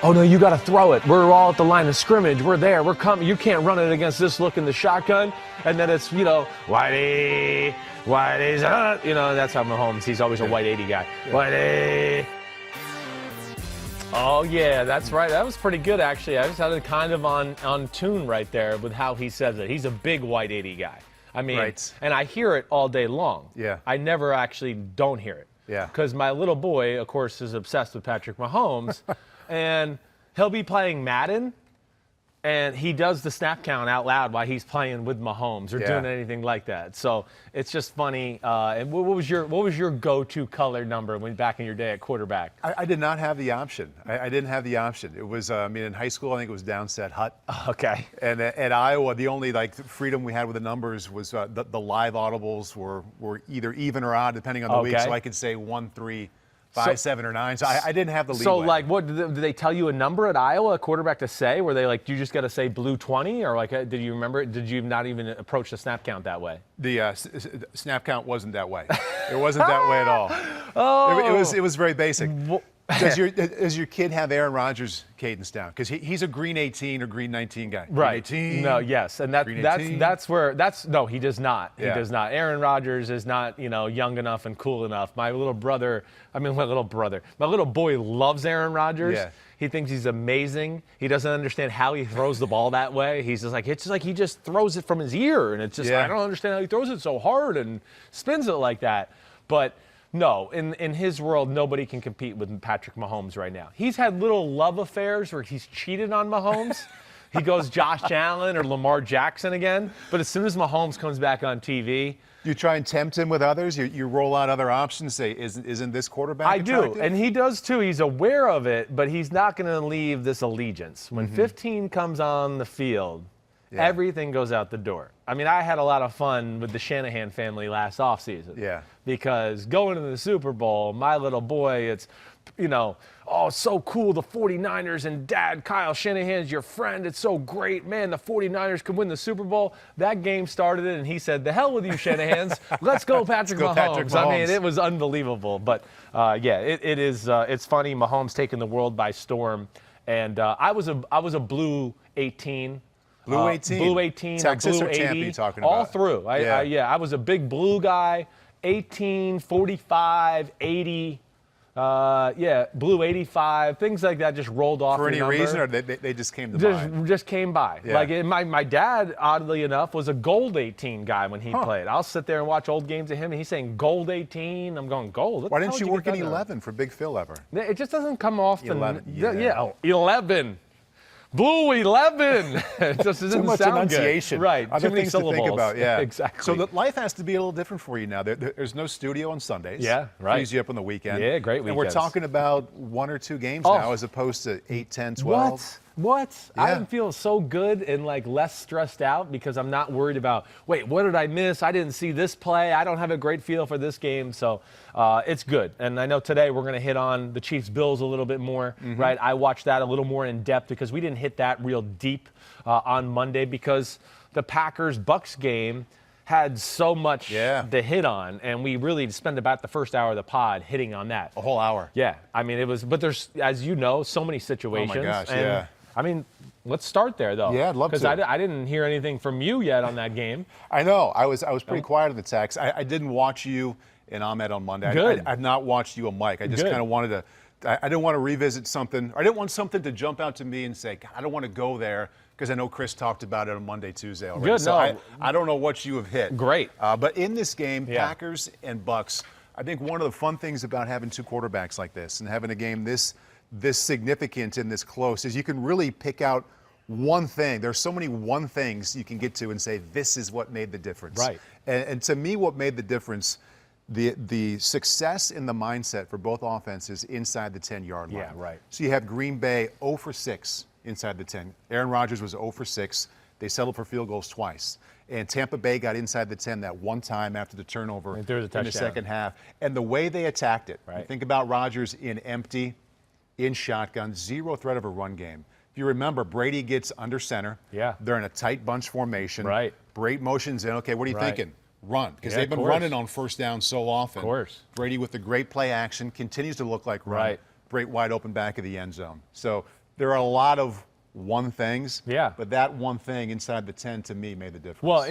Oh, no, you got to throw it. We're all at the line of scrimmage. We're there. We're coming. You can't run it against this look in the shotgun. And then it's, Whitey, Whitey's, that's how Mahomes, he's always a white 80 guy. Yeah. Whitey. Oh, yeah, that's right. That was pretty good, actually. I just had it kind of on tune right there with how he says it. He's a big white 80 guy. I mean, right. And I hear it all day long. Yeah. I never actually don't hear it. Yeah. Because my little boy, of course, is obsessed with Patrick Mahomes. And he'll be playing Madden, and he does the snap count out loud while he's playing with Mahomes or doing anything like that. So it's just funny. And what was your go-to color number when back in your day at quarterback? I did not have the option. I didn't have the option. It was, in high school, I think it was downset hut. Okay. And at Iowa, the only freedom we had with the numbers was the live audibles were either even or odd depending on the week. So I could say 1, 3. 5, 7, or 9. So I didn't have the leeway. So, what did they tell you a number at Iowa, a quarterback to say? Were they do you just got to say blue 20? Or, did you remember it? Did you not even approach the snap count that way? The snap count wasn't that way. It wasn't that way at all. Oh. It was very basic. Does your kid have Aaron Rodgers' cadence down? Because he's a green 18 or green 19 guy. Right. Green 18. No, yes. And no, he does not. He does not. Aaron Rodgers is not, young enough and cool enough. My little boy loves Aaron Rodgers. Yeah. He thinks he's amazing. He doesn't understand how he throws the ball that way. He's just it's just like he just throws it from his ear. And it's just, I don't understand how he throws it so hard and spins it like that. But no, in his world, nobody can compete with Patrick Mahomes right now. He's had little love affairs where he's cheated on Mahomes. He goes Josh Allen or Lamar Jackson again. But as soon as Mahomes comes back on TV, you try and tempt him with others? You roll out other options, say, isn't this quarterback attractive? I do, and he does too. He's aware of it, but he's not going to leave this allegiance. When 15 comes on the field, everything goes out the door. I mean, I had a lot of fun with the Shanahan family last offseason. Yeah. Because going to the Super Bowl, my little boy, it's, so cool, the 49ers and Dad, Kyle Shanahan's your friend. It's so great. Man, the 49ers could win the Super Bowl. That game started it, and he said, the hell with you, Shanahans. Let's go Patrick Mahomes. I mean, it was unbelievable. But, it is. It's funny, Mahomes taking the world by storm. And I was a blue 18. Blue 18. Blue 18. Texas blue or 80, Tampa you talking about? All through. I was a big blue guy. 18, 45, 80. Blue 85, things like that just rolled off. For any reason, or they just came to mind? Just came by. Yeah. My dad, oddly enough, was a gold 18 guy when he played. I'll sit there and watch old games of him, and he's saying gold 18. I'm going, gold? Why didn't you work in 11 for Big Phil ever? It just doesn't come often. 11. 11. Blue 11. It just doesn't Too much sound enunciation. Good. Right. Other Too many things syllables. to think about. Yeah. Exactly. So life has to be a little different for you now. There's no studio on Sundays. Yeah, right. Frees you up on the weekend. Yeah, great weekends. And we're talking about 1 or 2 games now as opposed to 8, 10, 12. What? Yeah. I feel so good and less stressed out because I'm not worried about, what did I miss? I didn't see this play. I don't have a great feel for this game. So it's good. And I know today we're going to hit on the Chiefs-Bills a little bit more, right? I watched that a little more in depth because we didn't hit that real deep on Monday because the Packers-Bucs game had so much to hit on, and we really spent about the first hour of the pod hitting on that. A whole hour. Yeah. I mean, but there's, as you know, so many situations. Oh, my gosh, yeah. I mean, let's start there, though. Yeah, I'd love to. Because I didn't hear anything from you yet on that game. I know. I was pretty quiet on the text. I didn't watch you and Ahmed on Monday. Good. I've not watched you and Mike. I just kind of wanted to – I didn't want to revisit something. I didn't want something to jump out to me and say, I don't want to go there because I know Chris talked about it on Monday, Tuesday already. Good. So I don't know what you have hit. Great. But in this game, Packers and Bucs, I think one of the fun things about having 2 quarterbacks like this and having a game this significant and this close is you can really pick out one thing. There's so many one things you can get to and say, this is what made the difference. Right. And to me, what made the difference, the success in the mindset for both offenses inside the 10-yard line. Yeah, right. So you have Green Bay 0 for 6 inside the 10. Aaron Rodgers was 0 for 6. They settled for field goals twice. And Tampa Bay got inside the 10 that one time after the turnover in the second half. And the way they attacked it, you think about Rodgers in empty, in shotgun, 0 threat of a run game. If you remember, Brady gets under center. Yeah. They're in a tight bunch formation. Right. Brady motions in. Okay, what are you thinking? Run. Because they've been running on first down so often. Of course. Brady with the great play action continues to look like run. Right. Great wide open back of the end zone. So there are a lot of one things. Yeah. But that one thing inside the 10 to me made the difference. Well,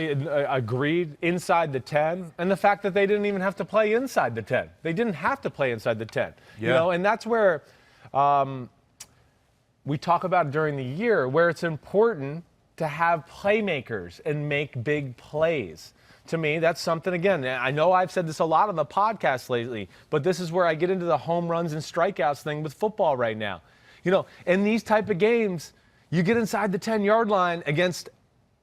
agreed, inside the 10, and the fact that they didn't even have to play inside the 10. They didn't have to play inside the 10. Yeah. You know, and that's where we talk about during the year where it's important to have playmakers and make big plays. To me, that's something, again, I know I've said this a lot on the podcast lately, but this is where I get into the home runs and strikeouts thing with football right now. You know, in these type of games, you get inside the 10-yard line against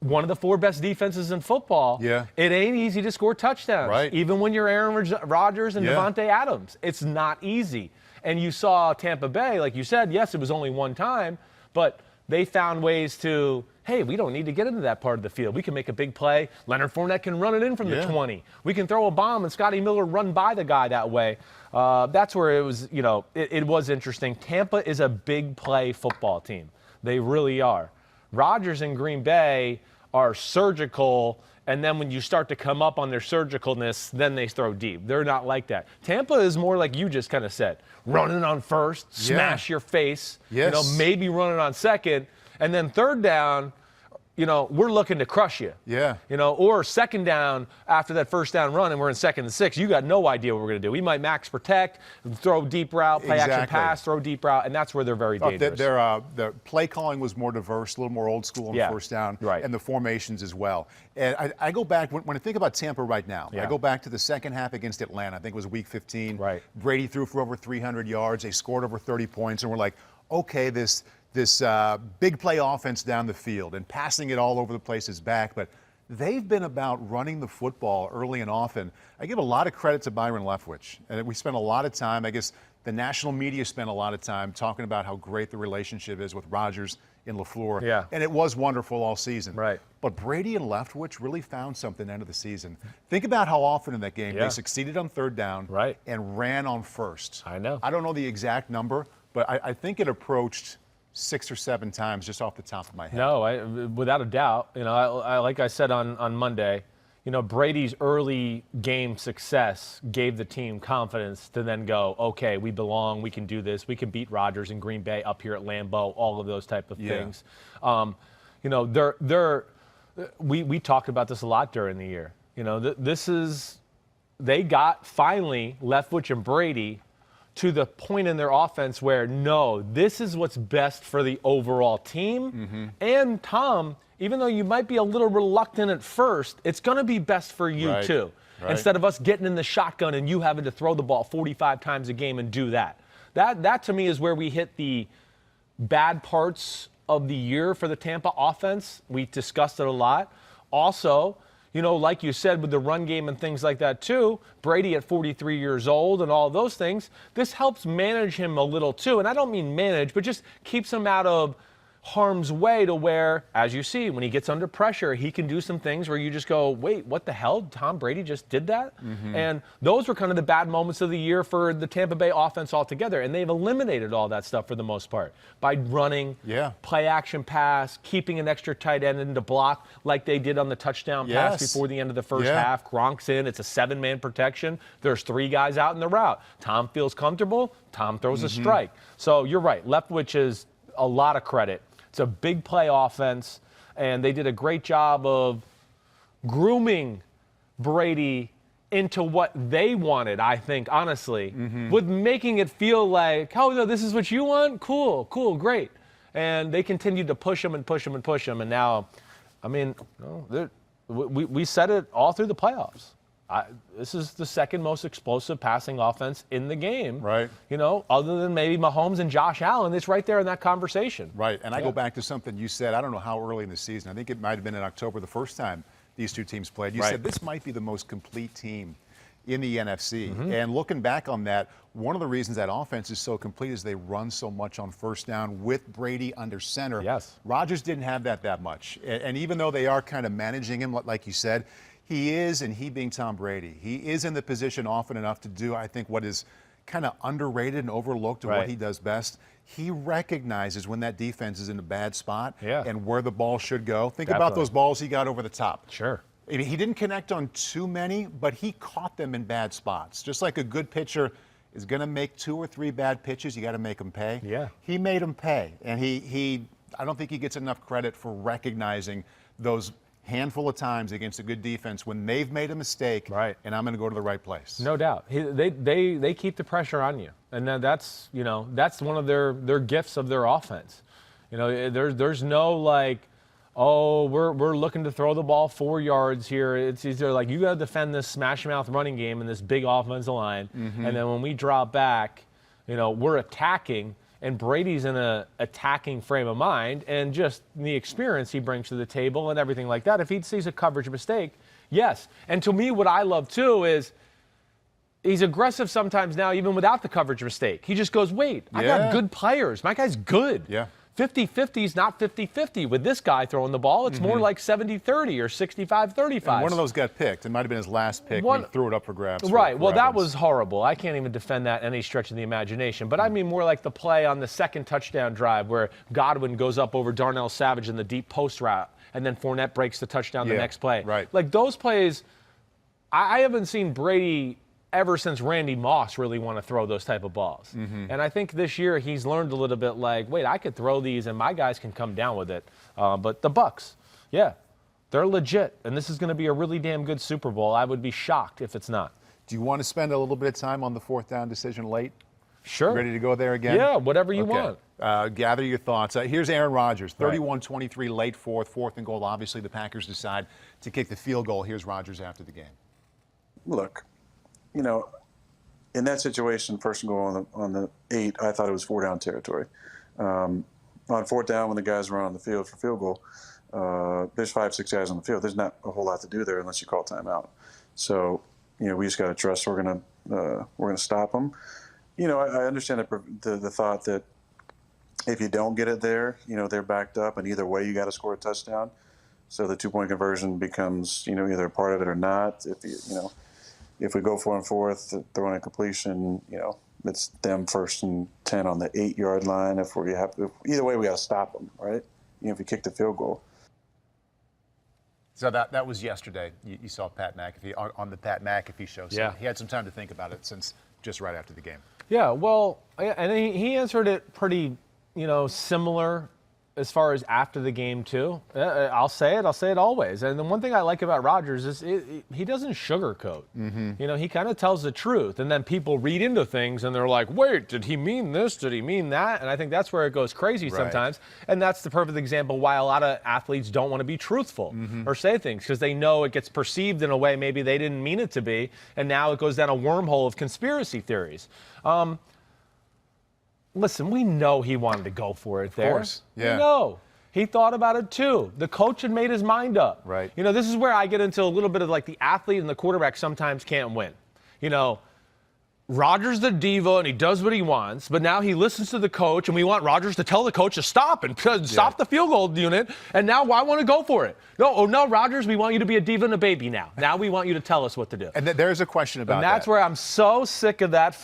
one of the 4 best defenses in football. Yeah. It ain't easy to score touchdowns. Right. Even when you're Aaron Rodgers and Yeah. Devontae Adams. It's not easy. And you saw Tampa Bay, like you said, yes, it was only one time, but they found ways to, hey, we don't need to get into that part of the field. We can make a big play. Leonard Fournette can run it in from the 20. We can throw a bomb and Scotty Miller run by the guy that way. That's where it was, you know, it was interesting. Tampa is a big play football team. They really are. Rodgers and Green Bay are surgical, and then when you start to come up on their surgicalness, then they throw deep. They're not like that. Tampa is more like you just kind of said, running on first, smash your face, Yes. you know, maybe running on second, and then third down, you know, we're looking to crush you. Yeah. You know, or second down after that first down run and we're in 2nd and 6. You got no idea what we're going to do. We might max protect, throw deep route, play action pass, throw deep route, and that's where they're very dangerous. The play calling was more diverse, a little more old school on first down, and the formations as well. And I go back, when I think about Tampa right now, I go back to the second half against Atlanta. I think it was week 15. Right. Brady threw for over 300 yards. They scored over 30 points, and we're like, okay, this big play offense down the field and passing it all over the place is back, but they've been about running the football early and often. I give a lot of credit to Byron Leftwich, and we spent a lot of time, I guess the national media spent a lot of time talking about how great the relationship is with Rodgers and LaFleur, and it was wonderful all season. Right. But Brady and Leftwich really found something end of the season. Think about how often in that game they succeeded on third down and ran on first. I know. I don't know the exact number, but I think it approached 6 or 7 times just off the top of my head. No, without a doubt. You know, I like I said on Monday, you know, Brady's early game success gave the team confidence to then go, okay, we belong, we can do this, we can beat Rodgers and Green Bay up here at Lambeau, all of those type of things. You know, we talked about this a lot during the year. You know, they got finally Leftwich and Brady to the point in their offense where, no, this is what's best for the overall team. And Tom, even though you might be a little reluctant at first, it's going to be best for you too. Instead of us getting in the shotgun and you having to throw the ball 45 times a game and do that. That to me is where we hit the bad parts of the year for the Tampa offense. We discussed it a lot. Also, you know, like you said, with the run game and things like that too, Brady at 43 years old and all those things, this helps manage him a little too. And I don't mean manage, but just keeps him out of harm's way to where, as you see, when he gets under pressure, he can do some things where you just go, wait, what the hell? Tom Brady just did that? And those were kind of the bad moments of the year for the Tampa Bay offense altogether. And they've eliminated all that stuff for the most part by running, play action pass, keeping an extra tight end in to block like they did on the touchdown pass before the end of the first half. Gronk's in. It's a 7-man protection. There's 3 guys out in the route. Tom feels comfortable. Tom throws a strike. So you're right. Leftwich is a lot of credit. It's a big play offense, and they did a great job of grooming Brady into what they wanted, I think, honestly, with making it feel like, oh, no, this is what you want? Cool, great. And they continued to push him and push him and push him, and now, I mean, we said it all through the playoffs. This is the second most explosive passing offense in the game. Right. You know, other than maybe Mahomes and Josh Allen, it's right there in that conversation. Right. And I go back to something you said, I don't know how early in the season. I think it might have been in October the first time these two teams played. You said this might be the most complete team in the NFC. And looking back on that, one of the reasons that offense is so complete is they run so much on first down with Brady under center. Yes. Rodgers didn't have that much. And even though they are kind of managing him, like you said, he is, and he being Tom Brady, he is in the position often enough to do, I think, what is kind of underrated and overlooked of what he does best. He recognizes when that defense is in a bad spot and where the ball should go. Think about those balls he got over the top. Sure. I mean, he didn't connect on too many, but he caught them in bad spots. Just like a good pitcher is going to make 2 or 3 bad pitches, you got to make them pay. Yeah. He made them pay, and I don't think he gets enough credit for recognizing those handful of times against a good defense when they've made a mistake, right, and I'm going to go to the right place. No doubt. They keep the pressure on you, and that's one of their gifts of their offense. There's no like, oh, we're looking to throw the ball 4 yards here. It's either like you got to defend this smash mouth running game in this big offensive line, and then when we drop back, we're attacking. And Brady's in an attacking frame of mind, and just the experience he brings to the table and everything like that. If he sees a coverage mistake, yes. And to me, what I love too is he's aggressive sometimes now, even without the coverage mistake. He just goes, wait, I got good players. My guy's good. Yeah. 50-50 is not 50-50 with this guy throwing the ball. It's more like 70-30 or 65-35. And one of those got picked. It might have been his last pick. He threw it up for grabs. Right. Well, that was horrible. I can't even defend that any stretch of the imagination. But I mean more like the play on the second touchdown drive where Godwin goes up over Darnell Savage in the deep post route, and then Fournette breaks the touchdown the next play. Right. Like those plays, I haven't seen Brady ever since Randy Moss really want to throw those type of balls. And I think this year he's learned a little bit like, wait, I could throw these and my guys can come down with it. But the Bucs, they're legit. And this is going to be a really damn good Super Bowl. I would be shocked if it's not. Do you want to spend a little bit of time on the 4th down decision late? Sure. Ready to go there again? Yeah, whatever you want. Gather your thoughts. Here's Aaron Rodgers, 31-23 late 4th and goal. Obviously, the Packers decide to kick the field goal. Here's Rodgers after the game. Look, in that situation, first and goal on the 8, I thought it was 4-down territory. On 4th down, when the guys run on the field for field goal, there's 5-6 guys on the field. There's not a whole lot to do there unless you call timeout. So, we just got to trust we're gonna stop them. I understand the thought that if you don't get it there, they're backed up, and either way you got to score a touchdown. So the 2-point conversion becomes, either a part of it or not. If we go 4 and 4th, throwing a completion, it's them 1st and 10 on the 8-yard line. Either way, we got to stop them, right? If we kick the field goal. So that was yesterday. You saw Pat McAfee on the Pat McAfee show. So he had some time to think about it since just right after the game. Yeah, well, and he answered it pretty, similar as far as after the game too. I'll say it always. And the one thing I like about Rodgers is he doesn't sugarcoat. He kind of tells the truth, and then people read into things and they're like, wait, did he mean this? Did he mean that? And I think that's where it goes crazy sometimes. And that's the perfect example why a lot of athletes don't want to be truthful or say things, because they know it gets perceived in a way maybe they didn't mean it to be, and now it goes down a wormhole of conspiracy theories. Listen, we know he wanted to go for it there. Of course, yeah. We know. He thought about it too. The coach had made his mind up. Right. This is where I get into a little bit of like the athlete and the quarterback sometimes can't win. Rodgers the diva and he does what he wants, but now he listens to the coach, and we want Rodgers to tell the coach to stop and stop the field goal unit, and now I want to go for it. No, Rodgers, we want you to be a diva and a baby now. Now we want you to tell us what to do. And there's a question about that. And that's where I'm so sick of that.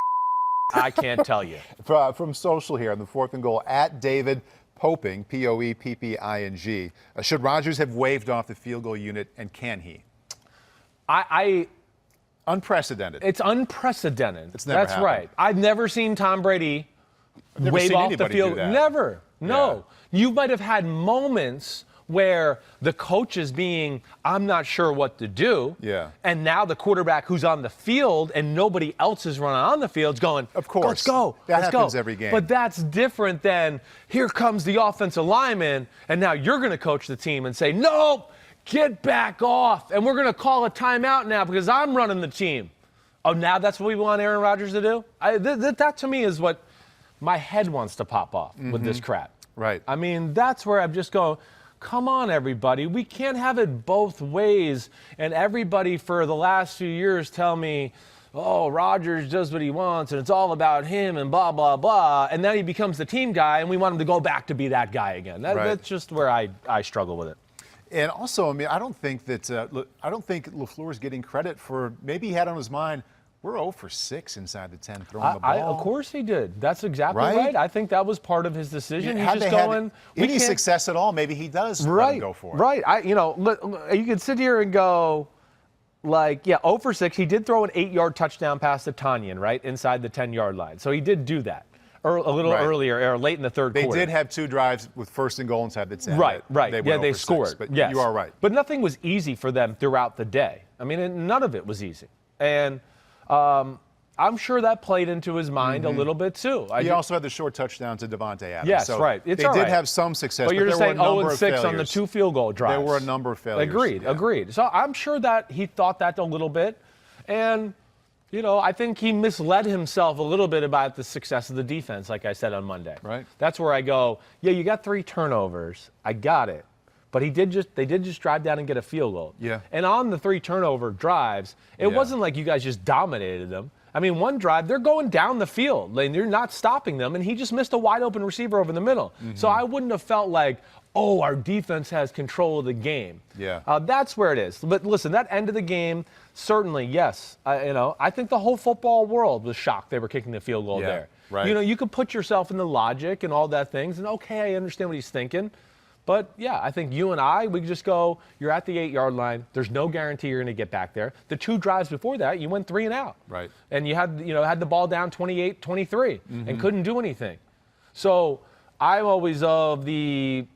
I can't tell you. From social here on the 4th and goal, at David Popping, Poepping. Should Rodgers have waved off the field goal unit, and can he? Unprecedented. It's unprecedented. It's never happened. Right. I've never seen Tom Brady wave off the field. Never. No. Yeah. You might have had moments where the coach is being, I'm not sure what to do. Yeah. And now the quarterback who's on the field and nobody else is running on the field is going, of course. Let's go. That Let's happens go. every game. But that's different than here comes the offensive lineman, and now you're going to coach the team and say, no, get back off. And we're going to call a timeout now because I'm running the team. Oh, now that's what we want Aaron Rodgers to do? That to me is what my head wants to pop off with this crap. Right. I mean, that's where I'm just going, come on, everybody. We can't have it both ways. And everybody for the last few years tell me, oh, Rodgers does what he wants, and it's all about him, and blah, blah, blah. And then he becomes the team guy, and we want him to go back to be that guy again. That's just where I struggle with it. And also, I mean, I don't think LaFleur's getting credit for, maybe he had on his mind, we're 0 for 6 inside the 10 throwing the ball. Of course he did. That's exactly right. I think that was part of his decision. He's just going, any success at all, maybe he does let him go for it. Right. You can sit here and go, 0 for 6. He did throw an 8-yard touchdown pass to Tanyan, right, inside the 10-yard line. So he did do that a little earlier, or late in the third quarter. They did have 2 drives with 1st and goal inside the 10. Right. They 6, scored. but yes. you are right. But nothing was easy for them throughout the day. I mean, none of it was easy. And I'm sure that played into his mind a little bit, too. He also had the short touchdown to Davante Adams. Yes, so right. They did have some success, but you're just saying 0 and 6 on the 2 field goal drives. There were a number of failures. Agreed. So I'm sure that he thought that a little bit. And, I think he misled himself a little bit about the success of the defense, like I said on Monday. Right. That's where I go, yeah, you got 3 turnovers. I got it. But they did just drive down and get a field goal. Yeah. And on the 3 turnover drives, it wasn't like you guys just dominated them. I mean, one drive, they're going down the field. Like, you're not stopping them, and he just missed a wide-open receiver over the middle. So I wouldn't have felt like, oh, our defense has control of the game. Yeah. That's where it is. But listen, that end of the game, certainly, yes. I think the whole football world was shocked they were kicking the field goal there. Right. You could put yourself in the logic and all that things, and okay, I understand what he's thinking. But, yeah, I think you and we just go, you're at the 8-yard line. There's no guarantee you're going to get back there. The 2 drives before that, you went 3 and out. Right. And you had the ball down 28-23 and couldn't do anything. So I'm always of the,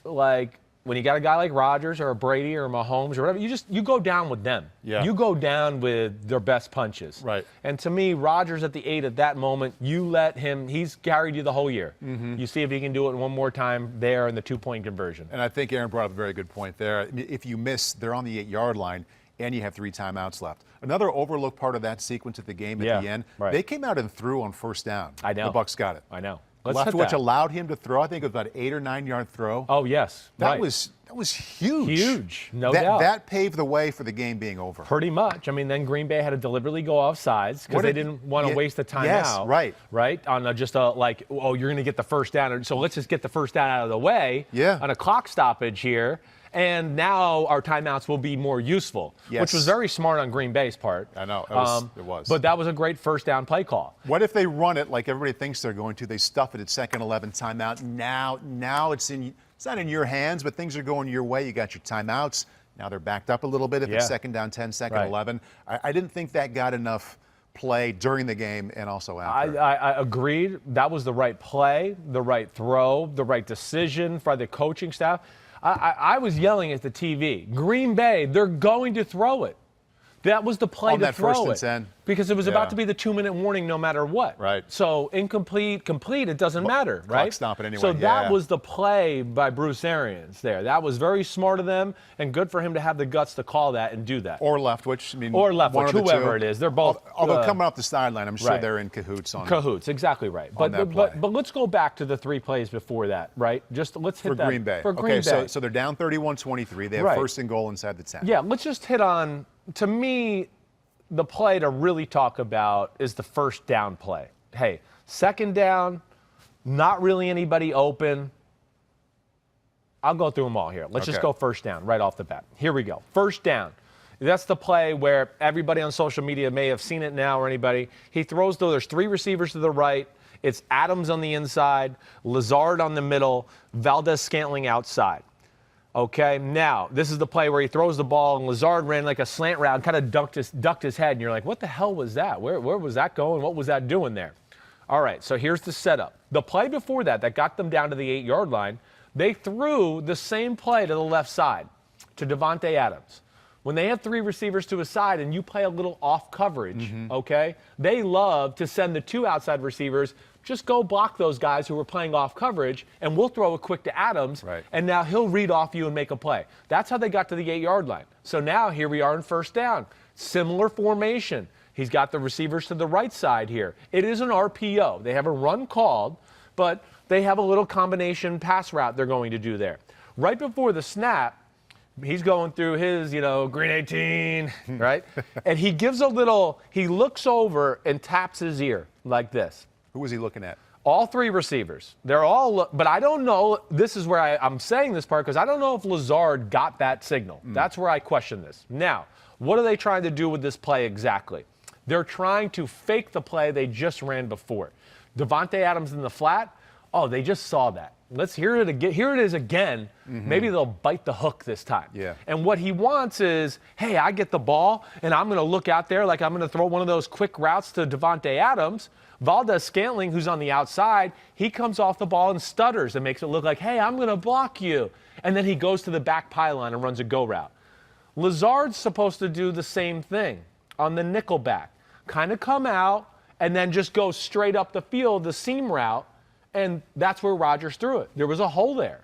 when you got a guy like Rodgers or a Brady or Mahomes or whatever, you go down with them. Yeah. You go down with their best punches. Right. And to me, Rodgers at the 8 at that moment, you let him, he's carried you the whole year. You see if he can do it one more time there in the 2-point conversion. And I think Aaron brought up a very good point there. If you miss, they're on the 8-yard line, and you have 3 timeouts left. Another overlooked part of that sequence at the game at the end, they came out and threw on 1st down. I know. The Bucs got it. I know. Leftwich allowed him to throw. I think it was about an 8 or 9 yard throw. Oh, yes. That was huge. Huge, no doubt. That paved the way for the game being over. Pretty much. I mean, then Green Bay had to deliberately go off sides because they didn't want to waste the timeout. Yes, right. Right? On you're going to get the first down. So let's just get the first down out of the way on a clock stoppage here. And now our timeouts will be more useful, which was very smart on Green Bay's part. I know, it was. But that was a great first down play call. What if they run it like everybody thinks they're going to? They stuff it at 2nd 11 timeout. Now it's not in your hands, but things are going your way. You got your timeouts. Now they're backed up a little bit if it's 2nd down 10, 2nd 11. I didn't think that got enough play during the game and also after. I agreed. That was the right play, the right throw, the right decision by the coaching staff. I was yelling at the TV. Green Bay, they're going to throw it. That was the play to throw it. On that 1st and 10. Because it was about to be the 2-minute warning no matter what. Right. So complete, it doesn't matter, right? Clock stopping anyway. So that was the play by Bruce Arians there. That was very smart of them and good for him to have the guts to call that and do that. Or Leftwich. Whoever it is. They're both. Although coming off the sideline, I'm sure they're in cahoots on Cahoots, exactly right. But let's go back to the 3 plays before that, right? Let's hit that. Green Bay. For Green Bay. So they're down 31-23. They have 1st and goal inside the 10. Yeah, let's just hit on, to me, the play to really talk about is the 1st down play. Hey, 2nd down, not really anybody open. I'll go through them all here. Let's just go 1st down right off the bat. Here we go. 1st down. That's the play where everybody on social media may have seen it now or anybody. He throws, there's 3 receivers to the right. It's Adams on the inside, Lazard on the middle, Valdez-Scantling outside. Okay, now, this is the play where he throws the ball, and Lazard ran like a slant route, kind of ducked his head, and you're like, what the hell was that? Where was that going? What was that doing there? All right, so here's the setup. The play before that got them down to the 8-yard line, they threw the same play to the left side, to Davante Adams. When they have 3 receivers to a side and you play a little off coverage, okay, they love to send the 2 outside receivers. Just go block those guys who are playing off coverage, and we'll throw a quick to Adams, and now he'll read off you and make a play. That's how they got to the 8-yard line. So now here we are in 1st down. Similar formation. He's got the receivers to the right side here. It is an RPO. They have a run called, but they have a little combination pass route they're going to do there. Right before the snap, he's going through his, green 18, right? And he gives he looks over and taps his ear like this. Who was he looking at? All 3 receivers. They're all, but I don't know. This is where I'm saying this part because I don't know if Lazard got that signal. That's where I question this. Now, what are they trying to do with this play exactly? They're trying to fake the play they just ran before. Davante Adams in the flat. oh, they just saw that. Let's hear it again. Here it is again. Maybe they'll bite the hook this time. Yeah. And what he wants is, hey, I get the ball, and I'm going to look out there like I'm going to throw one of those quick routes to Davante Adams. Valdez-Scantling, who's on the outside, he comes off the ball and stutters and makes it look like, hey, I'm going to block you. And then he goes to the back pylon and runs a go route. Lazard's supposed to do the same thing on the nickel back. Kind of come out and then just go straight up the field, the seam route, and that's where Rodgers threw it. There was a hole there.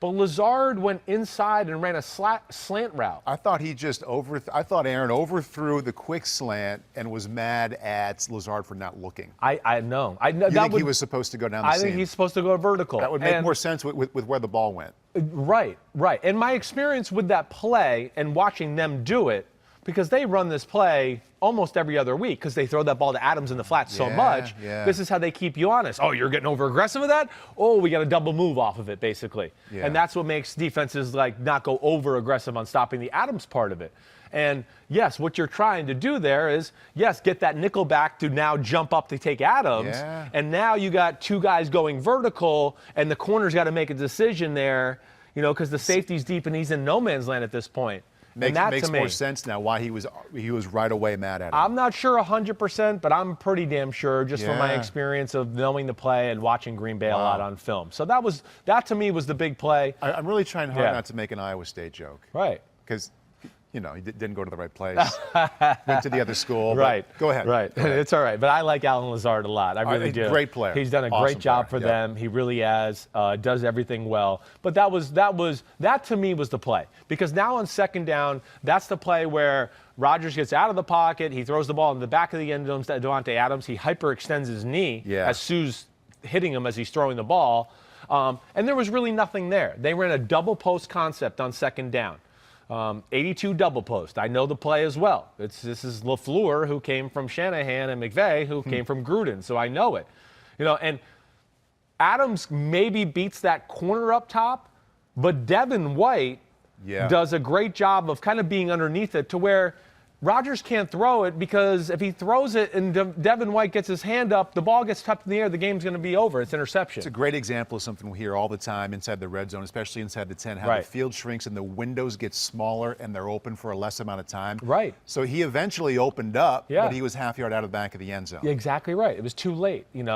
But Lazard went inside and ran a slant route. I thought I thought Aaron overthrew the quick slant and was mad at Lazard for not looking. I know. You think he was supposed to go down the seam? I think he's supposed to go vertical. That would make more sense with where the ball went. Right. And my experience with that play and watching them do it, because they run this play almost every other week because they throw that ball to Adams in the flat so much. Yeah. This is how they keep you honest. Oh, you're getting over aggressive with that? Oh, we got a double move off of it, basically. Yeah. And that's what makes defenses like not go over aggressive on stopping the Adams part of it. And yes, what you're trying to do there is, yes, get that nickel back to now jump up to take Adams. Yeah. And now you got two guys going vertical, and the corner's got to make a decision there, because the safety's deep and he's in no man's land at this point. Makes more sense now why he was right away mad at him. I'm not sure 100%, but I'm pretty damn sure just from my experience of knowing the play and watching Green Bay a lot on film. So that to me was the big play. I'm really trying hard not to make an Iowa State joke. Right. Because he didn't go to the right place. Went to the other school. Right. Go ahead. Right. Go ahead. It's all right. But I like Alan Lazard a lot. I really do. Great player. He's done a Awesome great job player. for them. He really has. Does everything well. But that to me was the play. Because now on second down, that's the play where Rodgers gets out of the pocket. He throws the ball in the back of the end zone to Davante Adams. He hyperextends his knee as Sue's hitting him as he's throwing the ball. And there was really nothing there. They ran a double post concept on second down. 82 double post. I know the play as well. This is LaFleur, who came from Shanahan, and McVay, who came from Gruden, so I know it. And Adams maybe beats that corner up top, but Devin White does a great job of kind of being underneath it to where Rodgers can't throw it, because if he throws it and Devin White gets his hand up, the ball gets tucked in the air, the game's going to be over. It's interception. It's a great example of something we hear all the time inside the red zone, especially inside the 10, how the field shrinks and the windows get smaller and they're open for a less amount of time. Right. So he eventually opened up, but he was half yard out of the back of the end zone. Yeah, exactly right. It was too late, and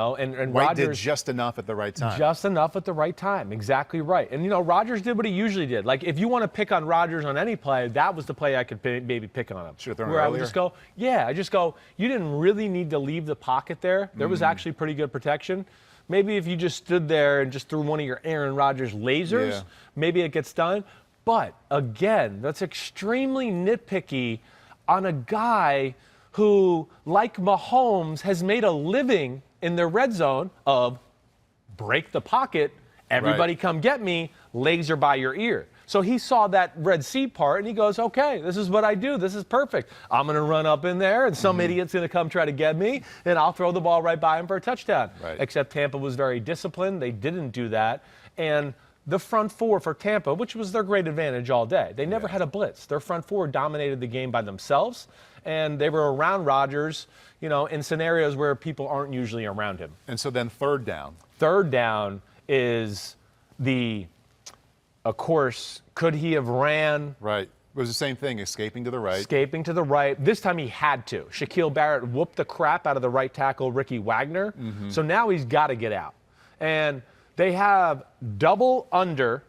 White Rodgers did just enough at the right time. Just enough at the right time. Exactly right. And, Rodgers did what he usually did. Like, if you want to pick on Rodgers on any play, that was the play I could maybe pick on him. Should have thrown it where earlier. I would just go, you didn't really need to leave the pocket there. There was actually pretty good protection. Maybe if you just stood there and just threw one of your Aaron Rodgers lasers, maybe it gets done. But, again, that's extremely nitpicky on a guy who, like Mahomes, has made a living in their red zone of break the pocket, everybody come get me, laser by your ear. So he saw that Red Sea part, and he goes, okay, this is what I do. This is perfect. I'm going to run up in there, and some idiot's going to come try to get me, and I'll throw the ball right by him for a touchdown. Right. Except Tampa was very disciplined. They didn't do that. And the front four for Tampa, which was their great advantage all day, they never had a blitz. Their front four dominated the game by themselves, and they were around Rodgers, in scenarios where people aren't usually around him. And so then third down. Third down is of course, could he have ran? Right. It was the same thing, escaping to the right. Escaping to the right. This time he had to. Shaquille Barrett whooped the crap out of the right tackle, Ricky Wagner. So now he's got to get out. And they have double under.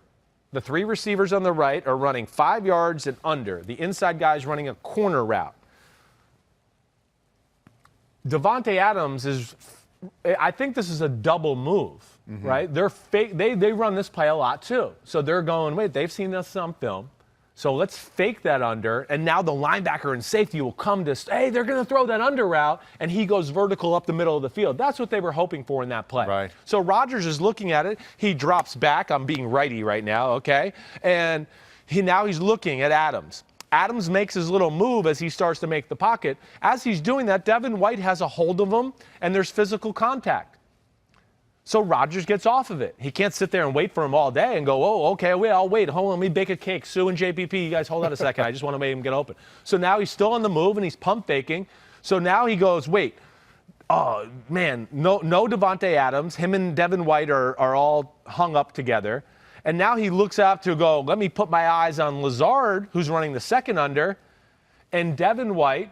The three receivers on the right are running 5 yards and under. The inside guy's running a corner route. Davante Adams I think this is a double move, right? They're fake. They run this play a lot too. So they're going, wait, they've seen this on film. So let's fake that under, and now the linebacker and safety will come to, hey, they're going to throw that under route, and he goes vertical up the middle of the field. That's what they were hoping for in that play. Right. So Rodgers is looking at it. He drops back. I'm being righty right now, okay? And now he's looking at Adams. Adams makes his little move as he starts to make the pocket. As he's doing that, Devin White has a hold of him, and there's physical contact. So Rodgers gets off of it. He can't sit there and wait for him all day and go, oh, okay, I'll wait. Hold on, let me bake a cake. Sue and JPP, you guys hold on a second. I just want to make him get open. So now he's still on the move, and he's pump faking. So now he goes, wait, Oh, man, no Devontae Adams. Him and Devin White are all hung up together. And now he looks out to go, let me put my eyes on Lazard, who's running the second under. And Devin White,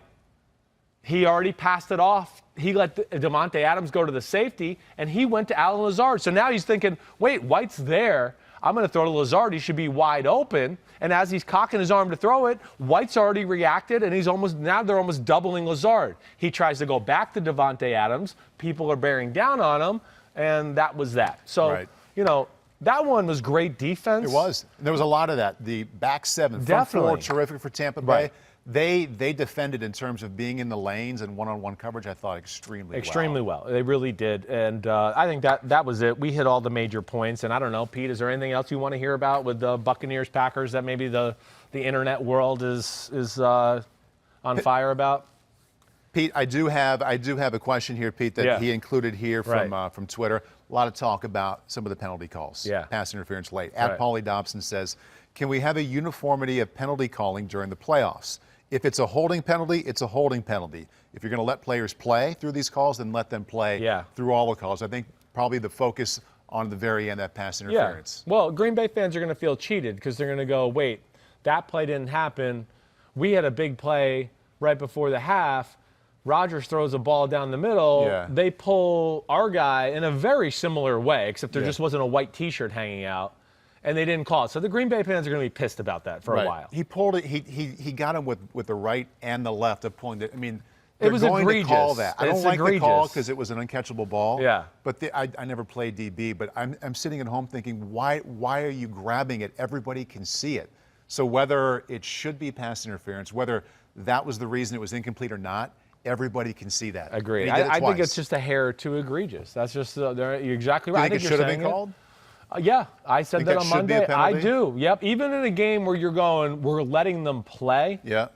he already passed it off. He let Devontae Adams go to the safety, and he went to Allen Lazard. So now he's thinking, wait, White's there. I'm going to throw to Lazard. He should be wide open. And as he's cocking his arm to throw it, White's already reacted, and now they're almost doubling Lazard. He tries to go back to Devontae Adams. People are bearing down on him, and that was that. So, that one was great defense. It was. There was a lot of that. The back seven, front four, terrific for Tampa Bay. Right. They defended in terms of being in the lanes and one-on-one coverage, I thought, extremely well. They really did. And I think that was it. We hit all the major points. And I don't know, Pete, is there anything else you want to hear about with the Buccaneers-Packers that maybe the internet world is on fire about? Pete, I do have a question here, Pete, that he included here from Twitter. A lot of talk about some of the penalty calls. Pass interference late. Paulie Dobson says, can we have a uniformity of penalty calling during the playoffs? If it's a holding penalty, it's a holding penalty. If you're going to let players play through these calls, then let them play through all the calls. I think probably the focus on the very end, that pass interference. Yeah. Well, Green Bay fans are going to feel cheated because they're going to go, wait, that play didn't happen. We had a big play right before the half. Rodgers throws a ball down the middle. Yeah. They pull our guy in a very similar way, except there just wasn't a white T-shirt hanging out. And they didn't call it. So the Green Bay fans are going to be pissed about that for a while. He pulled it. He got him with the right and the left of pulling it. I mean, it was going egregious. To call that. I don't like egregious. The call because it was an uncatchable ball. Yeah. But I never played DB. But I'm sitting at home thinking, why are you grabbing it? Everybody can see it. So whether it should be pass interference, whether that was the reason it was incomplete or not, everybody can see that. Agreed. I think it's just a hair too egregious. That's just you're exactly right. Do you think it should have been called? Yeah, I said that on Monday. I do. Yep. Even in a game where you're going, we're letting them play. Yeah.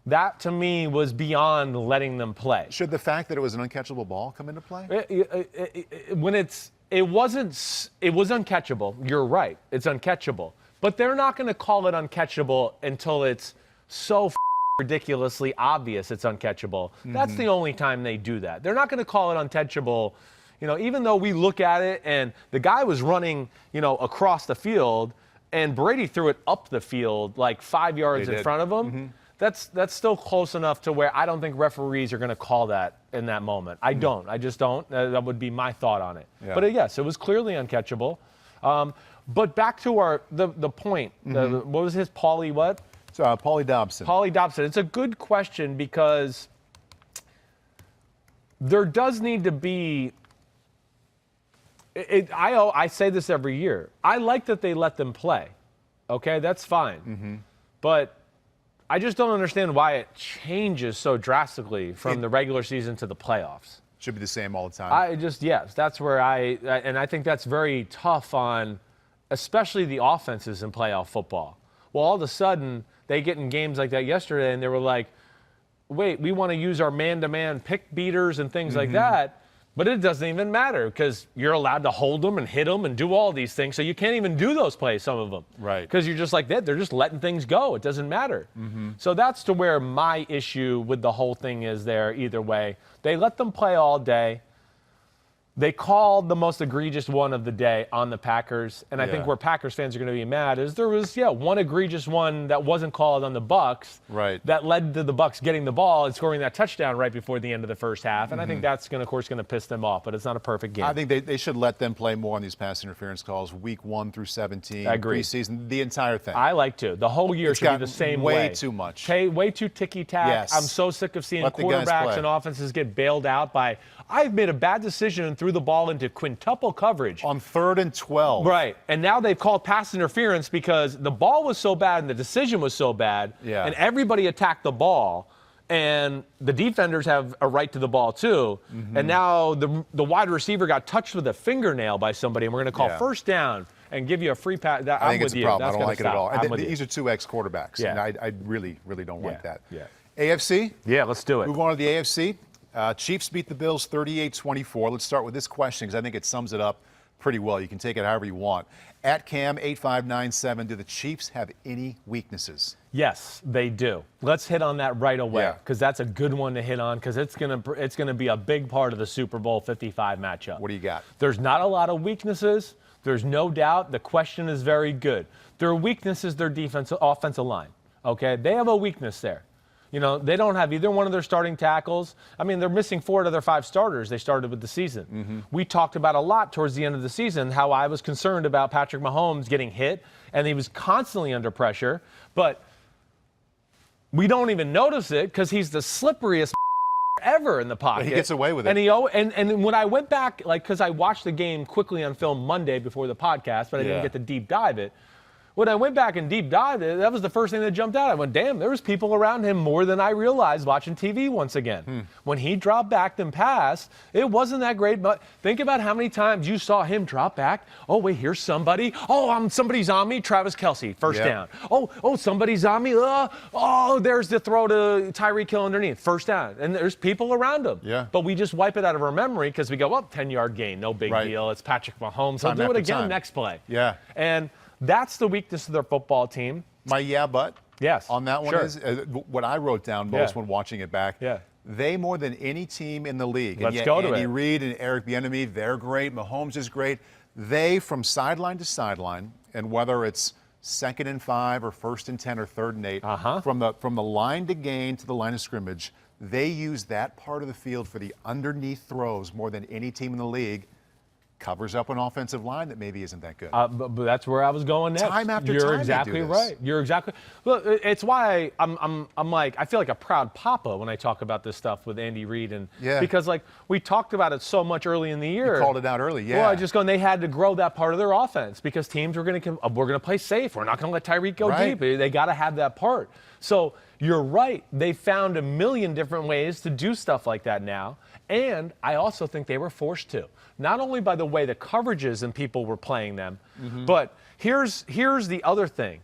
That to me was beyond letting them play. Should the fact that it was an uncatchable ball come into play? It was uncatchable. You're right. It's uncatchable. But they're not going to call it uncatchable until it's so ridiculously obvious it's uncatchable. That's the only time they do that. They're not going to call it untouchable. Even though we look at it and the guy was running, across the field and Brady threw it up the field like 5 yards in front of him, that's still close enough to where I don't think referees are going to call that in that moment. I just don't. That would be my thought on it. Yeah. But yes, it was clearly uncatchable. But back to the point. What was his Paulie what? Paulie Dobson. Paulie Dobson. It's a good question because there does need to be I say this every year. I like that they let them play. Okay, that's fine. But I just don't understand why it changes so drastically from the regular season to the playoffs. Should be the same all the time. That's where and I think that's very tough on especially the offenses in playoff football. Well, all of a sudden, they get in games like that yesterday, and they were like, wait, we want to use our man-to-man pick beaters and things like that, but it doesn't even matter because you're allowed to hold them and hit them and do all these things, so you can't even do those plays, some of them. Right. Because you're just like that. They're just letting things go. It doesn't matter. So that's to where my issue with the whole thing is there either way. They let them play all day. They called the most egregious one of the day on the Packers, and I think where Packers fans are going to be mad is there was, one egregious one that wasn't called on the Bucs that led to the Bucs getting the ball and scoring that touchdown right before the end of the first half, and I think that's going to piss them off, but it's not a perfect game. I think they should let them play more on these pass interference calls, week 1 through 17, preseason, the entire thing. I like to. The whole year should be the same way. Way too much. Way too ticky-tack. Yes. I'm so sick of seeing quarterbacks and offenses get bailed out by, I've made a bad decision and threw the ball into quintuple coverage. On 3rd and 12. Right. And now they've called pass interference because the ball was so bad and the decision was so bad. Yeah. And everybody attacked the ball. And the defenders have a right to the ball, too. And now the wide receiver got touched with a fingernail by somebody, and we're going to call first down and give you a free pass. I think it's a problem. I don't like it at all. And these are 2 ex-quarterbacks. Yeah. And I really, really don't like that. Yeah. AFC? Yeah, let's do it. Move on to the AFC. Chiefs beat the Bills 38-24. Let's start with this question because I think it sums it up pretty well. You can take it however you want. At Cam8597, do the Chiefs have any weaknesses? Yes, they do. Let's hit on that right away, because that's a good one to hit on, because it's gonna be a big part of the Super Bowl 55 matchup. What do you got? There's not a lot of weaknesses. There's no doubt. The question is very good. Their weakness is their offensive line. Okay, they have a weakness there. You know, they don't have either one of their starting tackles. I mean, they're missing 4 out of their 5 starters they started with the season. We talked about a lot towards the end of the season how I was concerned about Patrick Mahomes getting hit, and he was constantly under pressure. But we don't even notice it because he's the slipperiest ever in the pocket. He gets away with it. And when I went back, like, because I watched the game quickly on film Monday before the podcast, but I didn't get to deep dive it. When I went back and deep dived it, that was the first thing that jumped out. I went, damn, there was people around him more than I realized watching TV once again. When he dropped back and passed, it wasn't that great. But think about how many times you saw him drop back. Oh, wait, here's somebody. Oh, somebody's on me. Travis Kelce, first down. Oh, somebody's on me. Oh, there's the throw to Tyreek Hill underneath, first down. And there's people around him. But we just wipe it out of our memory because we go, well, 10-yard gain, no big deal. It's Patrick Mahomes. He'll do it again next play. And that's the weakness of their football team. My but on that one is what I wrote down most when watching it back. They, more than any team in the league, Let's go to Andy it. Reid and Eric Bieniemy, they're great. Mahomes is great. They, from sideline to sideline, and whether it's 2nd and 5 or 1st and 10 or 3rd and 8, from the line to gain to the line of scrimmage, they use that part of the field for the underneath throws more than any team in the league. Covers up an offensive line that maybe isn't that good. But that's where I was going next. Time after You're time exactly right. You're exactly. Look, it's why I'm like, I feel like a proud papa when I talk about this stuff with Andy Reid, and because like we talked about it so much early in the year. You called it out early, Well, I just going, they had to grow that part of their offense because teams were going to play safe. We're not going to let Tyreek go deep. They got to have that part. So you're right. They found a million different ways to do stuff like that now. And I also think they were forced to. Not only by the way the coverages and people were playing them, but here's the other thing.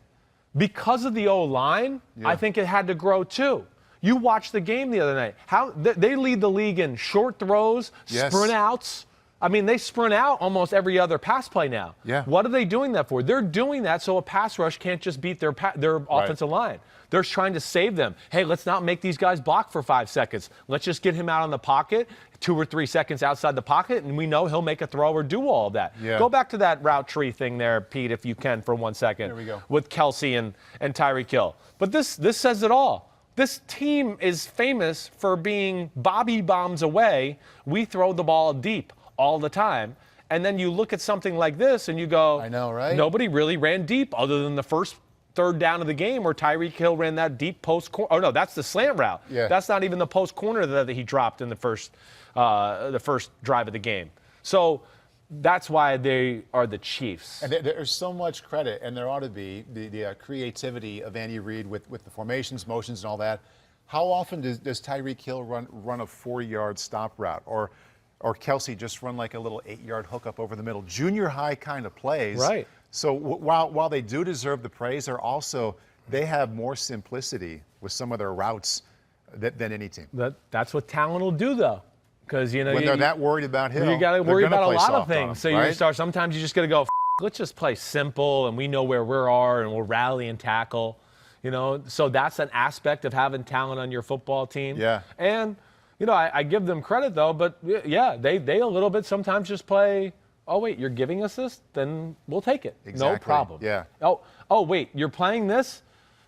Because of the O-line, I think it had to grow too. You watched the game the other night. How they lead the league in short throws, sprint outs. I mean, they sprint out almost every other pass play now. What are they doing that for? They're doing that so a pass rush can't just beat their offensive line. They're trying to save them. Hey, let's not make these guys block for 5 seconds. Let's just get him out on the pocket, 2 or 3 seconds outside the pocket, and we know he'll make a throw or do all of that. Go back to that route tree thing there, Pete, if you can, for 1 second. There we go. With Kelce and Tyreek Hill. But this says it all. This team is famous for being Bobby bombs away. We throw the ball deep all the time. And then you look at something like this and you go, I know, right? Nobody really ran deep other than the first 3rd down of the game where Tyreek Hill ran that deep post corner. Oh, no, that's the slant route. That's not even the post corner that he dropped in the first drive of the game. So that's why they are the Chiefs. And there's so much credit, and there ought to be, the creativity of Andy Reid with the formations, motions, and all that. How often does Tyreek Hill run a 4-yard stop route? Or Kelce just run like a little 8-yard hookup over the middle? Junior high kind of plays. So while they do deserve the praise, they have more simplicity with some of their routes than any team. That's what talent will do, though. Because when they're that worried about Hill, you got to worry about a lot of things. So right? Sometimes you just got to go, let's just play simple, and we know where we are, and we'll rally and tackle. So that's an aspect of having talent on your football team. And I give them credit though, but they a little bit sometimes just play. Oh wait, you're giving us this? Then we'll take it. No problem. Oh wait, you're playing this?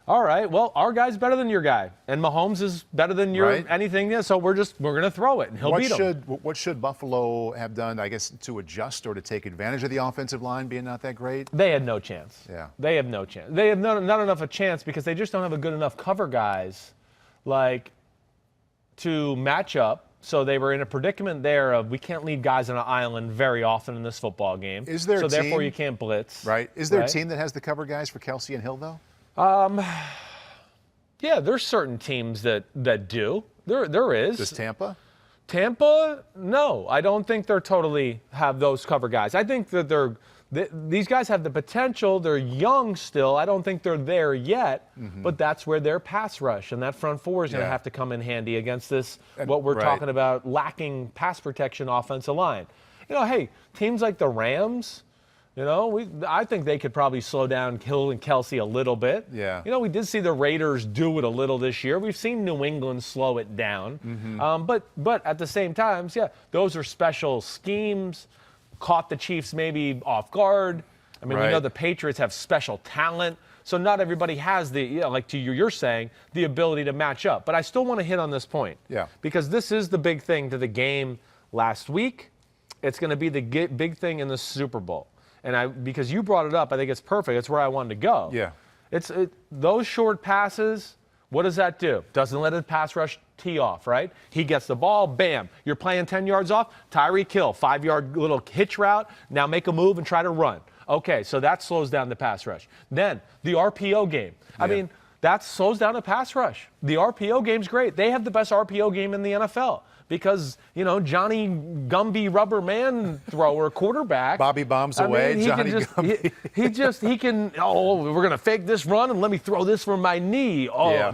All right. Well, our guy's better than your guy, and Mahomes is better than your anything. So we're going to throw it, and he'll beat him. What should Buffalo have done, I guess, to adjust or to take advantage of the offensive line being not that great? They had no chance. They have no chance. They have not enough a chance because they just don't have a good enough cover guys, to match up. So they were in a predicament there of we can't leave guys on an island very often in this football game. Is there therefore you can't blitz. Is there a team that has the cover guys for Kelce and Hill though? Yeah, there's certain teams that do. There is. Does Tampa? Tampa? No, I don't think they're totally have those cover guys. I think that these guys have the potential. They're young still. I don't think they're there yet, but that's where their pass rush and that front four is going to have to come in handy against this, what we're talking about, lacking pass protection offensive line. hey, teams like the Rams, I think they could probably slow down Hill and Kelsey a little bit. Yeah. We did see the Raiders do it a little this year. We've seen New England slow it down. But at the same time, yeah, those are special schemes. Caught the Chiefs maybe off guard. I mean, Right. the Patriots have special talent. So not everybody has like you're saying, the ability to match up. But I still want to hit on this point. Yeah. Because this is the big thing to the game last week. It's going to be the big thing in the Super Bowl. And because you brought it up, I think it's perfect. It's where I wanted to go. Yeah. Those short passes, what does that do? Doesn't let a pass rush tee off, right? He gets the ball, bam. You're playing 10 yards off, Tyreek Hill, 5-yard little hitch route. Now make a move and try to run. Okay, so that slows down the pass rush. Then the RPO game. I mean, that slows down a pass rush. The RPO game's great. They have the best RPO game in the NFL because, Johnny Gumby Rubber Man thrower quarterback. Bobby bombs away, Johnny Gumby. He can, we're going to fake this run and let me throw this from my knee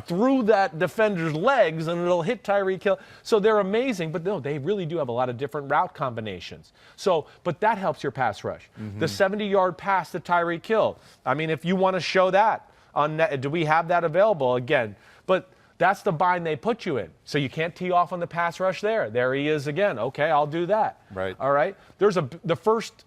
through that defender's legs and it'll hit Tyreek Hill. So they're amazing, but no, they really do have a lot of different route combinations. So, but that helps your pass rush. The 70-yard pass to Tyreek Hill. I mean, if you want to show that, do we have that available again? But that's the bind they put you in. So you can't tee off on the pass rush there. There he is again. Okay, I'll do that. Right. All right. There's the first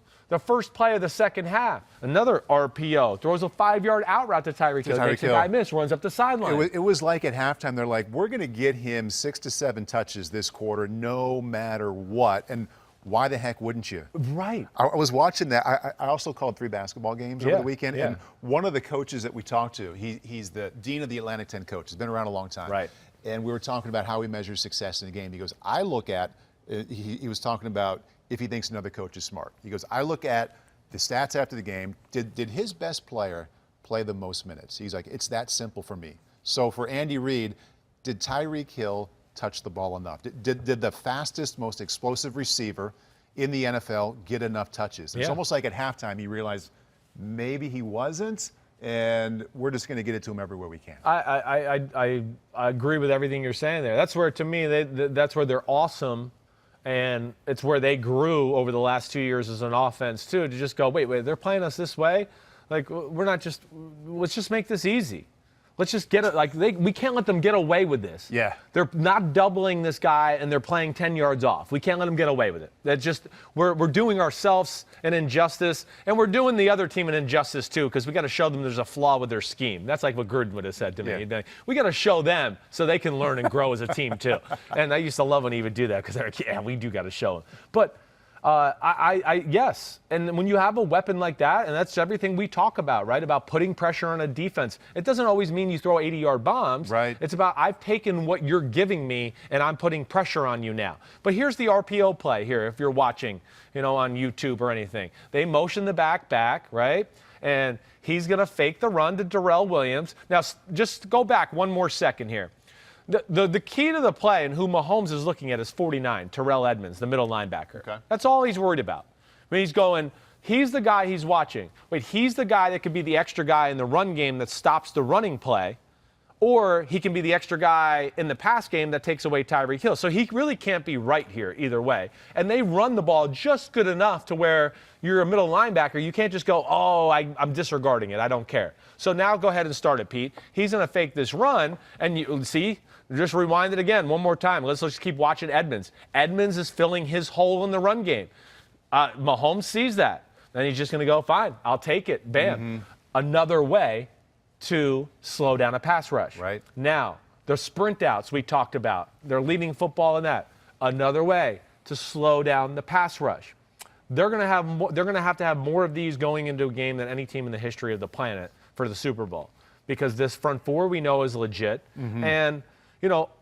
play of the second half. Another RPO. Throws a 5-yard out route to Tyreek Hill. Makes a guy miss. Runs up the sideline. It was like at halftime, they're like, we're going to get him 6 to 7 touches this quarter no matter what. And why the heck wouldn't you? Right. I was watching that. I also called 3 basketball games over the weekend. Yeah. And one of the coaches that we talked to, he's the dean of the Atlantic 10 coach. He's been around a long time. Right. And we were talking about how he measures success in a game. He goes, I look at, he was talking about if he thinks another coach is smart. He goes, I look at the stats after the game. Did his best player play the most minutes? He's like, it's that simple for me. So for Andy Reid, did Tyreek Hill touch the ball enough? Did the fastest, most explosive receiver in the NFL get enough touches? It's almost like at halftime he realized maybe he wasn't, and we're just going to get it to him everywhere we can. I agree with everything you're saying there. That's where, to me, that's where they're awesome, and it's where they grew over the last 2 years as an offense too. To just go, wait, they're playing us this way. Like let's just make this easy. Let's just get it. We can't let them get away with this. Yeah. They're not doubling this guy and they're playing 10 yards off. We can't let them get away with it. We're doing ourselves an injustice, and we're doing the other team an injustice too, because we got to show them there's a flaw with their scheme. That's like what Gruden would have said to me. Yeah. We got to show them so they can learn and grow as a team too. And I used to love when he would do that because they're like, yeah, we do got to show them. But yes. And when you have a weapon like that, and that's everything we talk about, right? About putting pressure on a defense. It doesn't always mean you throw 80-yard bombs. Right. It's about I've taken what you're giving me and I'm putting pressure on you now. But here's the RPO play here if you're watching, on YouTube or anything. They motion the back, right? And he's going to fake the run to Darrell Williams. Now, just go back one more second here. The key to the play and who Mahomes is looking at is 49, Terrell Edmonds, the middle linebacker. Okay. That's all he's worried about. I mean, he's the guy he's watching. Wait, he's the guy that could be the extra guy in the run game that stops the running play, or he can be the extra guy in the pass game that takes away Tyreek Hill. So he really can't be right here either way. And they run the ball just good enough to where you're a middle linebacker. You can't just go, I'm disregarding it. I don't care. So now go ahead and start it, Pete. He's going to fake this run, and you see, just rewind it again one more time. Let's just keep watching Edmonds. Edmonds is filling his hole in the run game. Mahomes sees that. Then he's just going to go, fine, I'll take it. Bam. Another way to slow down a pass rush. Right. Now, the sprint outs we talked about. They're leading football in that. Another way to slow down the pass rush. They're going to have to have more of these going into a game than any team in the history of the planet for the Super Bowl, because this front four we know is legit. And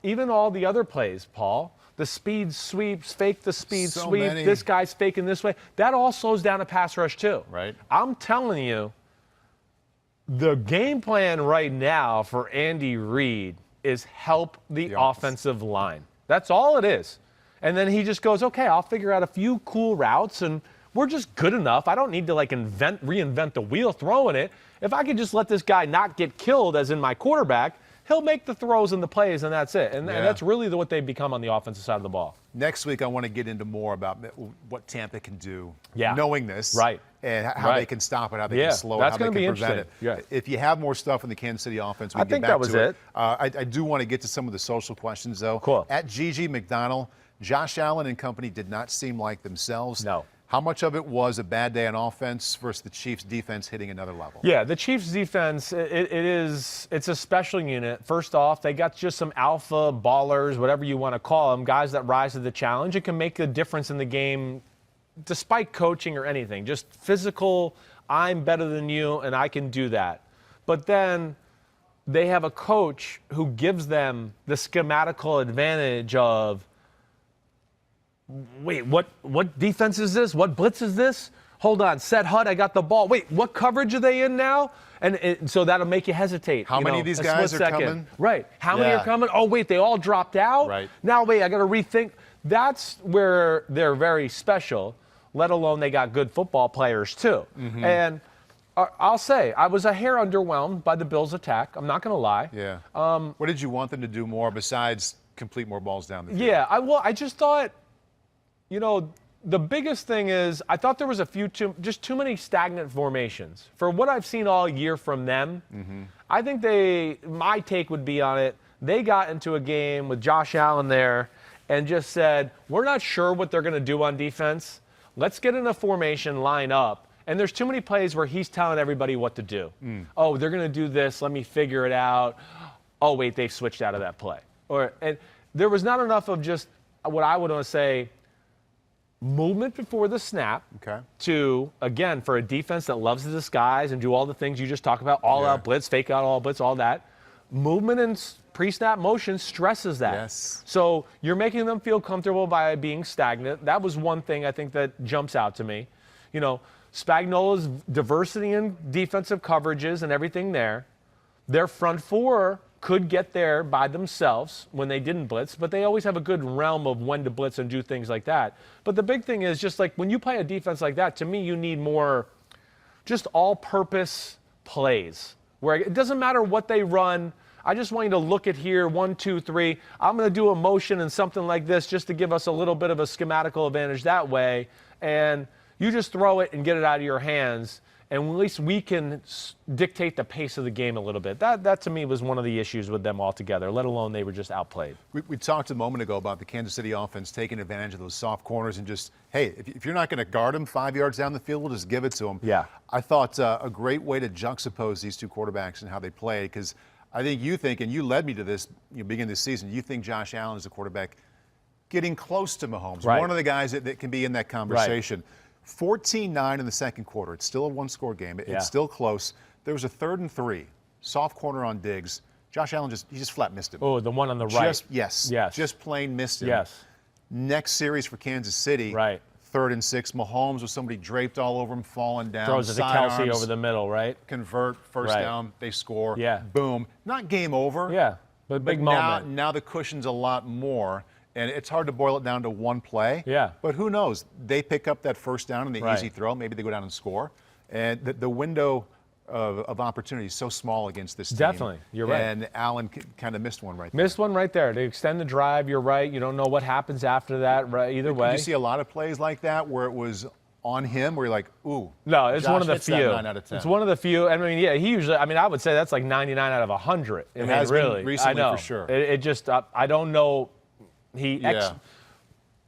even all the other plays, Paul, the speed sweeps, fake the speed sweep, many. this guy's faking this way, that all slows down a pass rush too. Right. I'm telling you, the game plan right now for Andy Reid is help the offensive line. That's all it is. And then he just goes, okay, I'll figure out a few cool routes, and we're just good enough. I don't need to reinvent the wheel throwing it. If I could just let this guy not get killed, as in my quarterback, he'll make the throws and the plays, and that's it. And Yeah. that's really what they've become on the offensive side of the ball. Next week, I want to get into more about what Tampa can do, Yeah. knowing this, Right. and how they can stop it, how they can slow it, that's how they gonna can be prevent it. interesting. Yeah. If you have more stuff in the Kansas City offense, we I can think get back that was to it. I do want to get to some of the social questions, though. Cool. At Gigi McDonald, Josh Allen and company did not seem like themselves. No. How much of it was a bad day on offense versus the Chiefs' defense hitting another level? Yeah, the Chiefs' defense, it's a special unit. First off, they got just some alpha ballers, whatever you want to call them, guys that rise to the challenge and can make a difference in the game despite coaching or anything. Just physical, I'm better than you, and I can do that. But then they have a coach who gives them the schematical advantage of, wait, what defense is this? What blitz is this? Hold on, set HUD, I got the ball. Wait, what coverage are they in now? And so that'll make you hesitate. How many of these guys are coming? Right. How many are coming? Oh, wait, they all dropped out? Right. Now, wait, I got to rethink. That's where they're very special, let alone they got good football players, too. Mm-hmm. And I'll say, I was a hair underwhelmed by the Bills' attack. I'm not going to lie. Yeah. What did you want them to do more besides complete more balls down the field? Yeah, I just thought, the biggest thing is I thought there was just too many stagnant formations. For what I've seen all year from them, I think my take would be on it, they got into a game with Josh Allen there and just said, we're not sure what they're going to do on defense. Let's get in a formation, line up. And there's too many plays where he's telling everybody what to do. Oh, they're going to do this. Let me figure it out. Oh, wait, they've switched out of that play. And there was not enough of just what I would want to say, movement before the snap to, again, for a defense that loves to disguise and do all the things you just talked about, all-out blitz, fake-out all blitz, all that. Movement and pre-snap motion stresses that. Yes. So you're making them feel comfortable by being stagnant. That was one thing I think that jumps out to me. Spagnuolo's diversity in defensive coverages and everything there. Their front four could get there by themselves when they didn't blitz, but they always have a good realm of when to blitz and do things like that. But the big thing is just like when you play a defense like that, to me, you need more just all-purpose plays where it doesn't matter what they run. I just want you to look at here, 1, 2, 3. I'm going to do a motion and something like this just to give us a little bit of a schematical advantage that way. And you just throw it and get it out of your hands. And at least we can dictate the pace of the game a little bit. That to me was one of the issues with them altogether, let alone they were just outplayed. We talked a moment ago about the Kansas City offense taking advantage of those soft corners and just, hey, if you're not going to guard them 5 yards down the field, we'll just give it to them. Yeah. I thought a great way to juxtapose these two quarterbacks and how they play, because I think you think, and you led me to this, beginning of this season, you think Josh Allen is a quarterback getting close to Mahomes, one of the guys that can be in that conversation. 14-9 in the second quarter. It's still a one-score game. It's still close. There was a 3rd and 3, soft corner on Diggs. Josh Allen just flat missed him. Oh, the one on the right. Just plain missed him. Yes. Next series for Kansas City. 3rd and 6. Mahomes with somebody draped all over him, falling down. Throws it to Kelsey over the middle, right? Convert, first down, they score. Yeah. Boom. Not game over. Yeah, but big moment. Now the cushion's a lot more. And it's hard to boil it down to one play. Yeah. But who knows? They pick up that first down and the easy throw. Maybe they go down and score. And the window of opportunity is so small against this team. Definitely. You're right. And Allen kind of missed one right there. Missed one right there. To extend the drive, you're right. You don't know what happens after that, right? Either way. Did you see a lot of plays like that where it was on him where you're like, ooh. No, it's Josh one of the hits few. That 9 out of 10. It's one of the few. I mean, yeah, he usually, I would say that's like 99 out of 100. It has really. been recently, I know. for sure. It just, I don't know.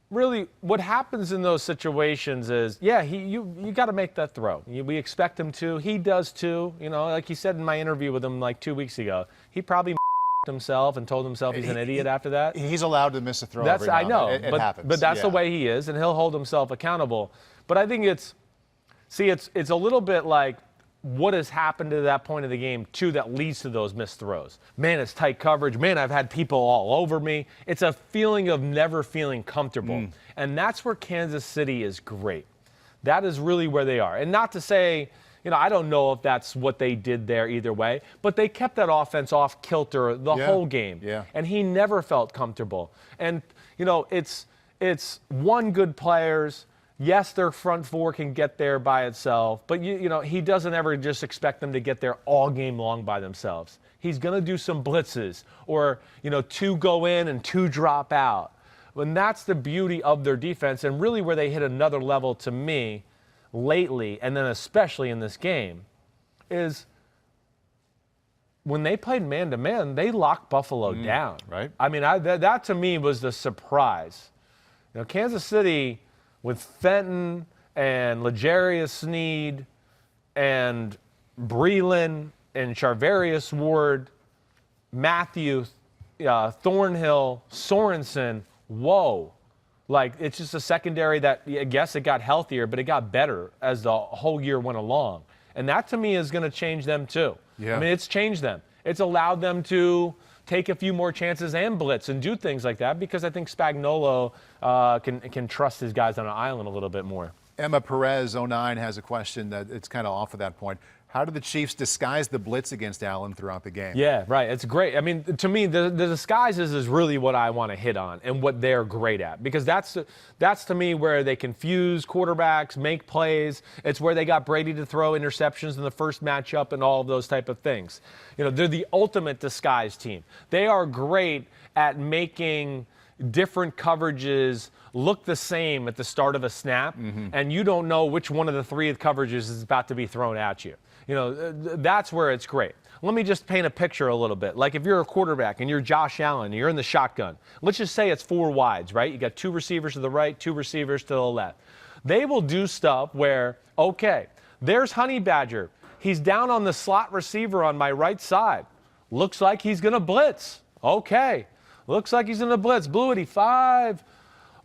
Really, what happens in those situations is, you got to make that throw. We expect him to. He does too. Like he said in my interview with him like 2 weeks ago, he probably himself and told himself he's an idiot after that. He's allowed to miss a throw every now and then. I know, It happens. But that's the way he is, and he'll hold himself accountable. But I think it's a little bit like what has happened to that point of the game, too, that leads to those missed throws. Man, it's tight coverage. Man, I've had people all over me. It's a feeling of never feeling comfortable. And that's where Kansas City is great. That is really where they are. And not to say, I don't know if that's what they did there either way, but they kept that offense off kilter the whole game. Yeah. And he never felt comfortable. And, it's one good players Yes, their front four can get there by itself, but he doesn't ever just expect them to get there all game long by themselves. He's going to do some blitzes or, 2 go in and 2 drop out. And that's the beauty of their defense, and really where they hit another level to me lately, and then especially in this game, is when they played man-to-man, they locked Buffalo down. Right. I mean, that to me was the surprise. Kansas City with Fenton and L'Jarius Sneed and Breeland and Charvarius Ward, Matthew, Thornhill, Sorensen, whoa. Like, it's just a secondary that, I guess it got healthier, but it got better as the whole year went along. And that, to me, is going to change them, too. Yeah. I mean, it's changed them. It's allowed them to take a few more chances and blitz and do things like that because I think Spagnuolo can trust his guys on an island a little bit more. Emma Perez, 09, has a question that it's kind of off of that point. How did the Chiefs disguise the blitz against Allen throughout the game? Yeah, right. It's great. I mean, to me, the disguises is really what I want to hit on and what they're great at because that's to me where they confuse quarterbacks, make plays. It's where they got Brady to throw interceptions in the first matchup and all of those type of things. They're the ultimate disguise team. They are great at making different coverages look the same at the start of a snap, and you don't know which one of the 3 coverages is about to be thrown at you. That's where it's great. Let me just paint a picture a little bit. Like if you're a quarterback and you're Josh Allen and you're in the shotgun, let's just say it's 4 wides, right? You got 2 receivers to the right, 2 receivers to the left. They will do stuff where, okay, there's Honey Badger. He's down on the slot receiver on my right side. Looks like he's going to blitz. Okay. Looks like he's going to blitz. Blue 85.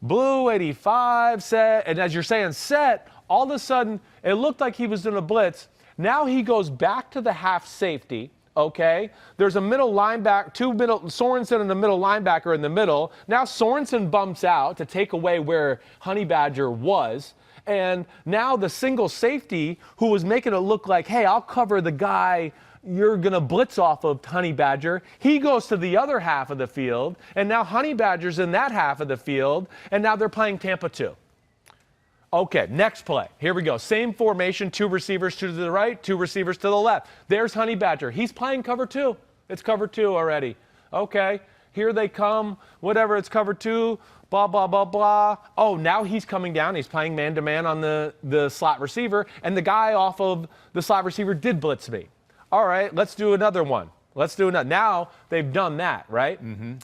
Blue 85 set. And as you're saying set, all of a sudden it looked like he was going to blitz. Now he goes back to the half safety, okay? There's a middle linebacker, Sorensen and a middle linebacker in the middle. Now Sorensen bumps out to take away where Honey Badger was. And now the single safety who was making it look like, hey, I'll cover the guy you're going to blitz off of Honey Badger. He goes to the other half of the field. And now Honey Badger's in that half of the field. And now they're playing Tampa 2. Okay, next play. Here we go. Same formation, 2 receivers to the right, 2 receivers to the left. There's Honey Badger. He's playing cover 2. It's cover 2 already. Okay, here they come. Whatever, it's cover 2. Blah, blah, blah, blah. Oh, now he's coming down. He's playing man-to-man on the slot receiver, and the guy off of the slot receiver did blitz me. All right, let's do another one. Let's do another. Now they've done that, right? Mm-hmm.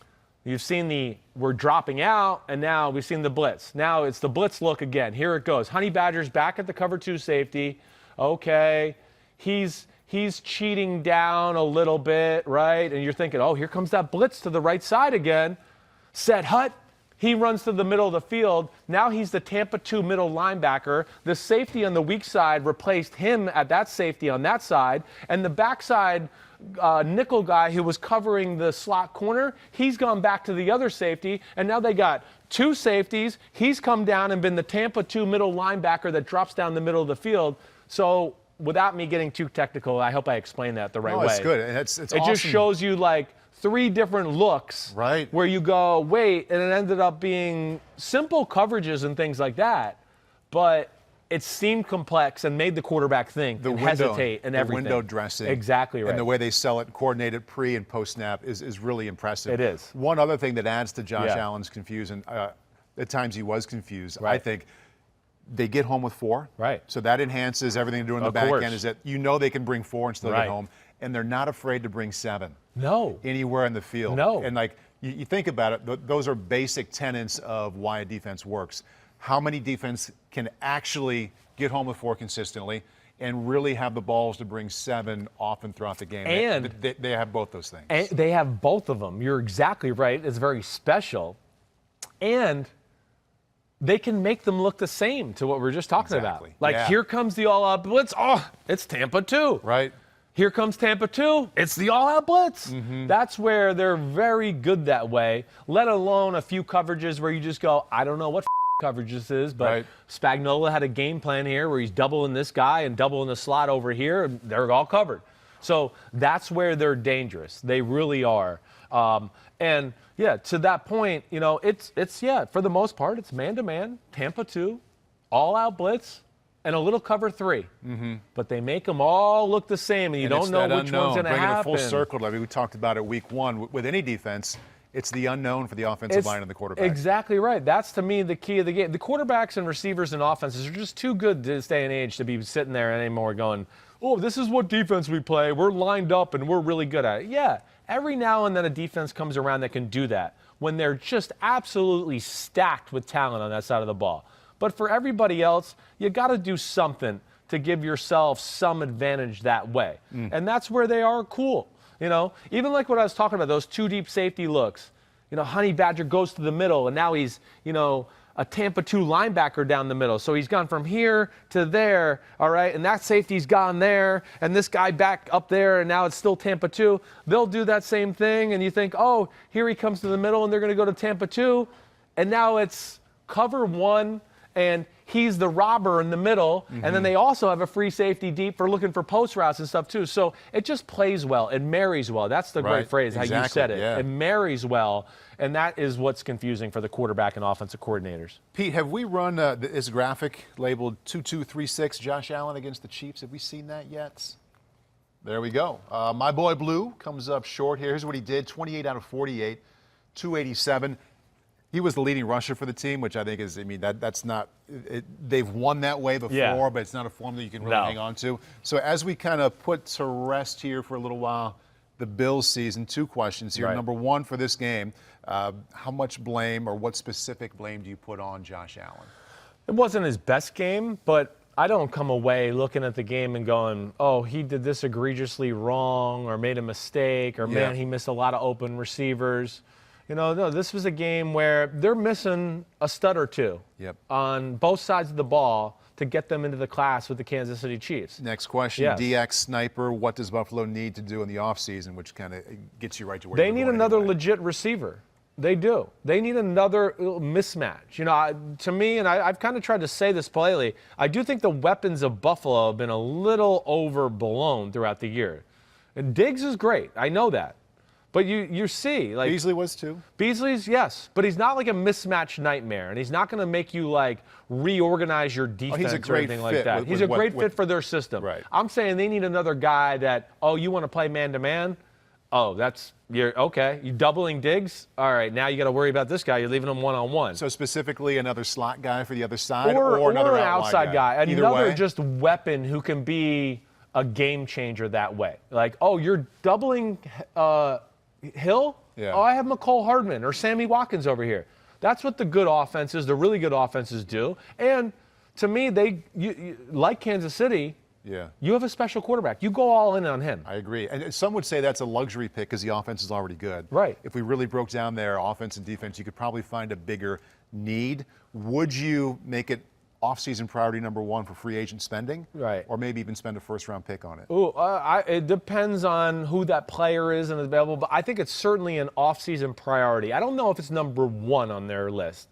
You've seen we're dropping out, and now we've seen the blitz. Now it's the blitz look again. Here it goes. Honey Badger's back at the cover 2 safety. Okay. He's cheating down a little bit, right? And you're thinking, oh, here comes that blitz to the right side again. Set Hut. He runs to the middle of the field. Now he's the Tampa 2 middle linebacker. The safety on the weak side replaced him at that safety on that side. And the backside nickel guy who was covering the slot corner, he's gone back to the other safety. And now they got 2 safeties. He's come down and been the Tampa 2 middle linebacker that drops down the middle of the field. So without me getting too technical, I hope I explained that the right way. It's good. It's it awesome. Just shows you like 3 different looks, right? Where you go, wait, and it ended up being simple coverages and things like that, but it seemed complex and made the quarterback think and hesitate and everything. The window dressing. Exactly right. And the way they sell it, coordinated pre and post snap, is really impressive. It is. One other thing that adds to Josh Allen's confusion, at times he was confused, I think, they get home with 4. Right. So that enhances everything they're doing in the back end, is that they can bring 4 and still get home. And they're not afraid to bring 7. No. Anywhere in the field. No. And like you think about it, those are basic tenets of why a defense works. How many defense can actually get home with 4 consistently and really have the balls to bring 7 often throughout the game? And they have both those things. And they have both of them. You're exactly right. It's very special. And they can make them look the same to what we're just talking about. Like, here comes the all-out blitz. Oh, it's Tampa 2. Right. Here comes Tampa 2. It's the all-out blitz. Mm-hmm. That's where they're very good that way, let alone a few coverages where you just go, I don't know what coverage this is, but Spagnuolo had a game plan here where he's doubling this guy and doubling the slot over here, and they're all covered. So that's where they're dangerous. They really are. And, to that point, it's for the most part, it's man-to-man, Tampa 2, all-out blitz and a little cover 3. But they make them all look the same, and you don't know which one's going to happen. Bringing it full circle. I mean, we talked about it week 1. With any defense, it's the unknown for the offensive line and the quarterback. Exactly right. That's, to me, the key of the game. The quarterbacks and receivers and offenses are just too good this day and age to be sitting there anymore going, oh, this is what defense we play. We're lined up, and we're really good at it. Yeah, every now and then a defense comes around that can do that when they're just absolutely stacked with talent on that side of the ball. But for everybody else, you got to do something to give yourself some advantage that way. And that's where they are cool. You know, even like what I was talking about, those 2 deep safety looks. You know, Honey Badger goes to the middle, and now he's, you know, a Tampa 2 linebacker down the middle. So he's gone from here to there, all right, and that safety's gone there, and this guy back up there, and now it's still Tampa 2. They'll do that same thing, and you think, oh, here he comes to the middle, and they're going to go to Tampa 2, and now it's cover 1, and he's the robber in the middle, and then they also have a free safety deep for looking for post routes and stuff too. So it just plays well. It marries well. That's the great phrase, how you said it. Yeah. It marries well, and that is what's confusing for the quarterback and offensive coordinators. Pete, have we run this graphic labeled 2-2-3-6 Josh Allen against the Chiefs? Have we seen that yet? There we go. My boy Blue comes up short here. Here's what he did, 28 out of 48, 287. He was the leading rusher for the team, which I think is, I mean, that's not, they've won that way before, but it's not a form that you can really hang on to. So as we kind of put to rest here for a little while, the Bills season, 2 questions here. Number 1 for this game, how much blame or what specific blame do you put on Josh Allen? It wasn't his best game, but I don't come away looking at the game and going, oh, he did this egregiously wrong or made a mistake or, man, he missed a lot of open receivers. You know, no, this was a game where they're missing a stud or 2 on both sides of the ball to get them into the class with the Kansas City Chiefs. Next question, DX Sniper, what does Buffalo need to do in the offseason, which kind of gets you right to where they need another legit receiver. They do. They need another mismatch. You know, to me, and I've kind of tried to say this politely, I do think the weapons of Buffalo have been a little overblown throughout the year. And Diggs is great. I know that. But you see, like Beasley was too. Beasley's, yes, but he's not like a mismatch nightmare, and he's not going to make you like reorganize your defense or anything like that. He's a great fit for their system. Right. I'm saying they need another guy that, oh, you want to play man to man? Oh, you're okay. You doubling Diggs? All right, now you got to worry about this guy. You're leaving him one-on-one. So specifically another slot guy for the other side, or another an outside guy. Either Another way. just weapon who can be a game changer that way. Like, oh, you're doubling Hill? Yeah. Oh, I have McCole Hardman or Sammy Watkins over here. That's what the good offenses, the really good offenses do. And to me, you like Kansas City, you have a special quarterback. You go all in on him. I agree. And some would say that's a luxury pick because the offense is already good. Right. If we really broke down their offense and defense, you could probably find a bigger need. Would you make it off-season priority number 1 for free agent spending? Right. Or maybe even spend a first-round pick on it? Ooh, it depends on who that player is and is available, but I think it's certainly an off-season priority. I don't know if it's number 1 on their list.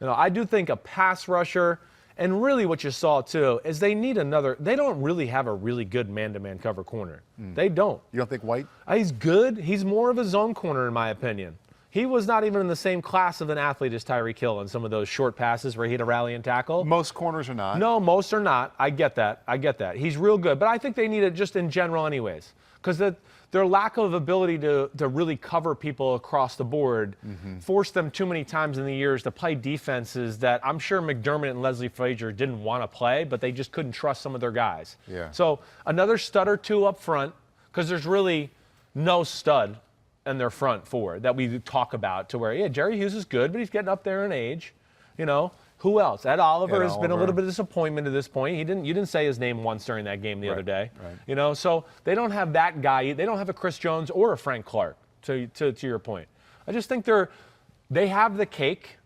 You know, I do think a pass rusher, and really what you saw too, is they need another. They don't really have a really good man-to-man cover corner. They don't. You don't think White? He's good. He's more of a zone corner in my opinion. He was not even in the same class of an athlete as Tyreek Hill on some of those short passes where he had a rally and tackle. Most corners are not. No, most are not. I get that. He's real good. But I think they need it just in general anyways. Because their lack of ability to really cover people across the board forced them too many times in the years to play defenses that I'm sure McDermott and Leslie Frazier didn't want to play, but they just couldn't trust some of their guys. Yeah. So another stud or 2 up front, because there's really no stud in their front 4 that we talk about to where, Jerry Hughes is good, but he's getting up there in age. You know, who else? Ed Oliver has been a little bit of disappointment to this point. You didn't say his name once during that game the other day. Right. You know, so they don't have that guy. They don't have a Chris Jones or a Frank Clark, to your point. I just think they have the cake.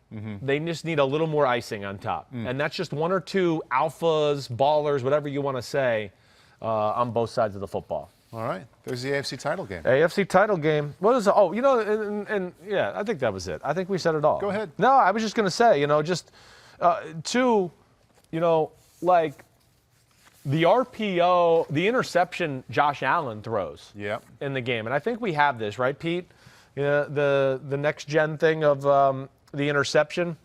They just need a little more icing on top. And that's just 1 or 2 alphas, ballers, whatever you want to say, on both sides of the football. All right. There's the AFC title game. AFC title game. What is it? Oh, you know, and yeah, I think that was it. I think we said it all. Go ahead. No, I was just going to say, you know, just 2, you know, like the RPO, the interception Josh Allen throws in the game. And I think we have this, right, Pete? You know, the next gen thing of the interception.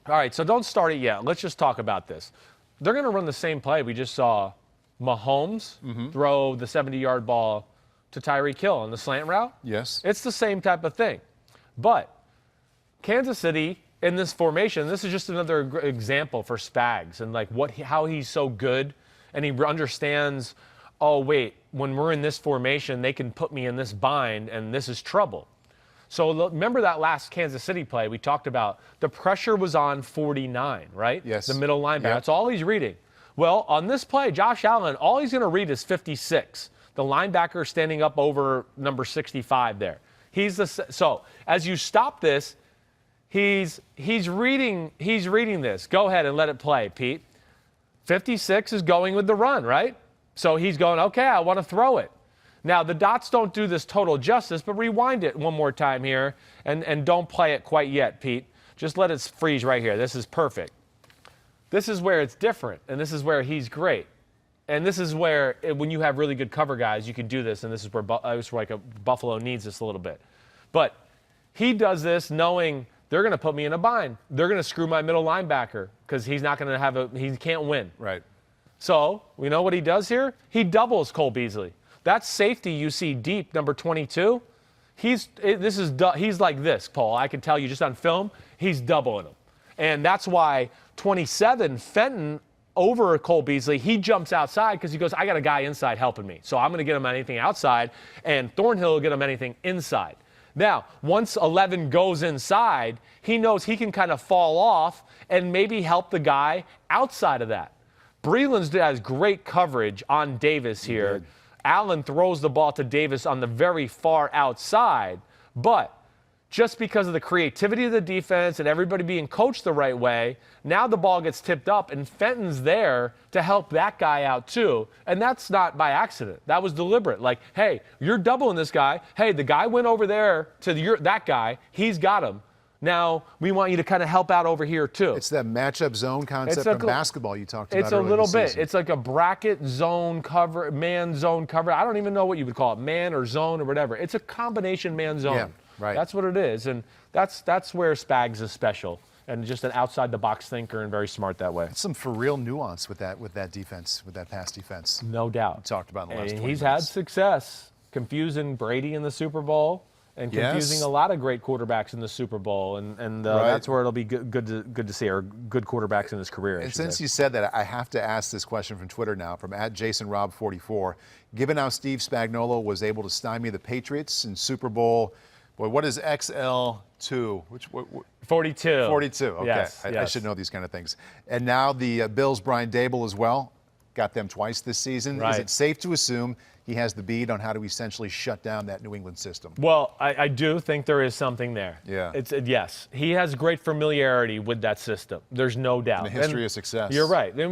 All right, so don't start it yet. Let's just talk about this. They're going to run the same play. We just saw Mahomes throw the 70-yard ball to Tyreek Hill on the slant route. Yes. It's the same type of thing. But Kansas City in this formation, this is just another example for Spags and like how he's so good and he understands, oh, wait, when we're in this formation, they can put me in this bind and this is trouble. So remember that last Kansas City play we talked about? The pressure was on 49, right? Yes. The middle linebacker. Yep. That's all he's reading. Well, on this play, Josh Allen, all he's going to read is 56. The linebacker standing up over number 65 there. So as you stop this, he's reading this. Go ahead and let it play, Pete. 56 is going with the run, right? So he's going, okay, I want to throw it. Now, the dots don't do this total justice, but rewind it one more time here and don't play it quite yet, Pete. Just let it freeze right here. This is perfect. This is where it's different, and this is where he's great. And this is where, when you have really good cover guys, you can do this, and this is where Buffalo needs this a little bit. But he does this knowing they're going to put me in a bind. They're going to screw my middle linebacker because he's not going to he can't win. Right. So, we know what he does here? He doubles Cole Beasley. That safety you see deep, number 22, he's like this, Paul. I can tell you just on film, he's doubling him. And that's why 27, Fenton, over Cole Beasley, he jumps outside because he goes, I got a guy inside helping me. So I'm going to get him anything outside, and Thornhill will get him anything inside. Now, once 11 goes inside, he knows he can kind of fall off and maybe help the guy outside of that. Breeland has great coverage on Davis here. Allen throws the ball to Davis on the very far outside, but just because of the creativity of the defense and everybody being coached the right way, now the ball gets tipped up, and Fenton's there to help that guy out too. And that's not by accident. That was deliberate. Like, hey, you're doubling this guy. Hey, the guy went over there to that guy. He's got him. Now, we want you to kind of help out over here too. It's that matchup zone concept from basketball you talked about. It's a little bit. It's like a bracket zone cover, man zone cover. I don't even know what you would call it, man or zone or whatever. It's a combination man zone. Yeah, right. That's what it is, and that's where Spags is special and just an outside the box thinker and very smart that way. It's some for real nuance with that defense, with that pass defense. No doubt. We talked about in the last 20 he's minutes. had success confusing Brady in the Super Bowl. And confusing a lot of great quarterbacks in the Super Bowl, and that's where it'll be good to see, or good quarterbacks in his career. And since you said that, I have to ask this question from Twitter now, from @JasonRob44. Given how Steve Spagnuolo was able to stymie the Patriots in Super Bowl, boy, what is XL2? 42. 42. Okay, yes, I should know these kind of things. And now the Bills' Brian Dable as well, got them twice this season. Right. Is it safe to assume he has the bead on how to essentially shut down that New England system? Well, I do think there is something there. Yeah. Yes. He has great familiarity with that system. There's no doubt. And a history of success. You're right. And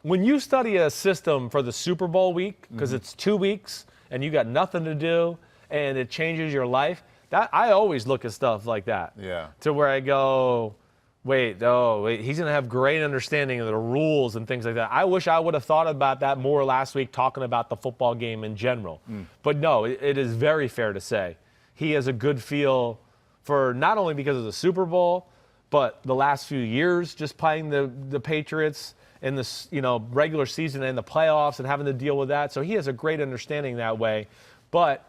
when you study a system for the Super Bowl week, because it's 2 weeks and you got nothing to do and it changes your life, I always look at stuff like that. Yeah. To where I go, wait, he's going to have great understanding of the rules and things like that. I wish I would have thought about that more last week, talking about the football game in general. But no, it is very fair to say he has a good feel for not only because of the Super Bowl, but the last few years just playing the Patriots in the regular season and the playoffs and having to deal with that. So he has a great understanding that way. But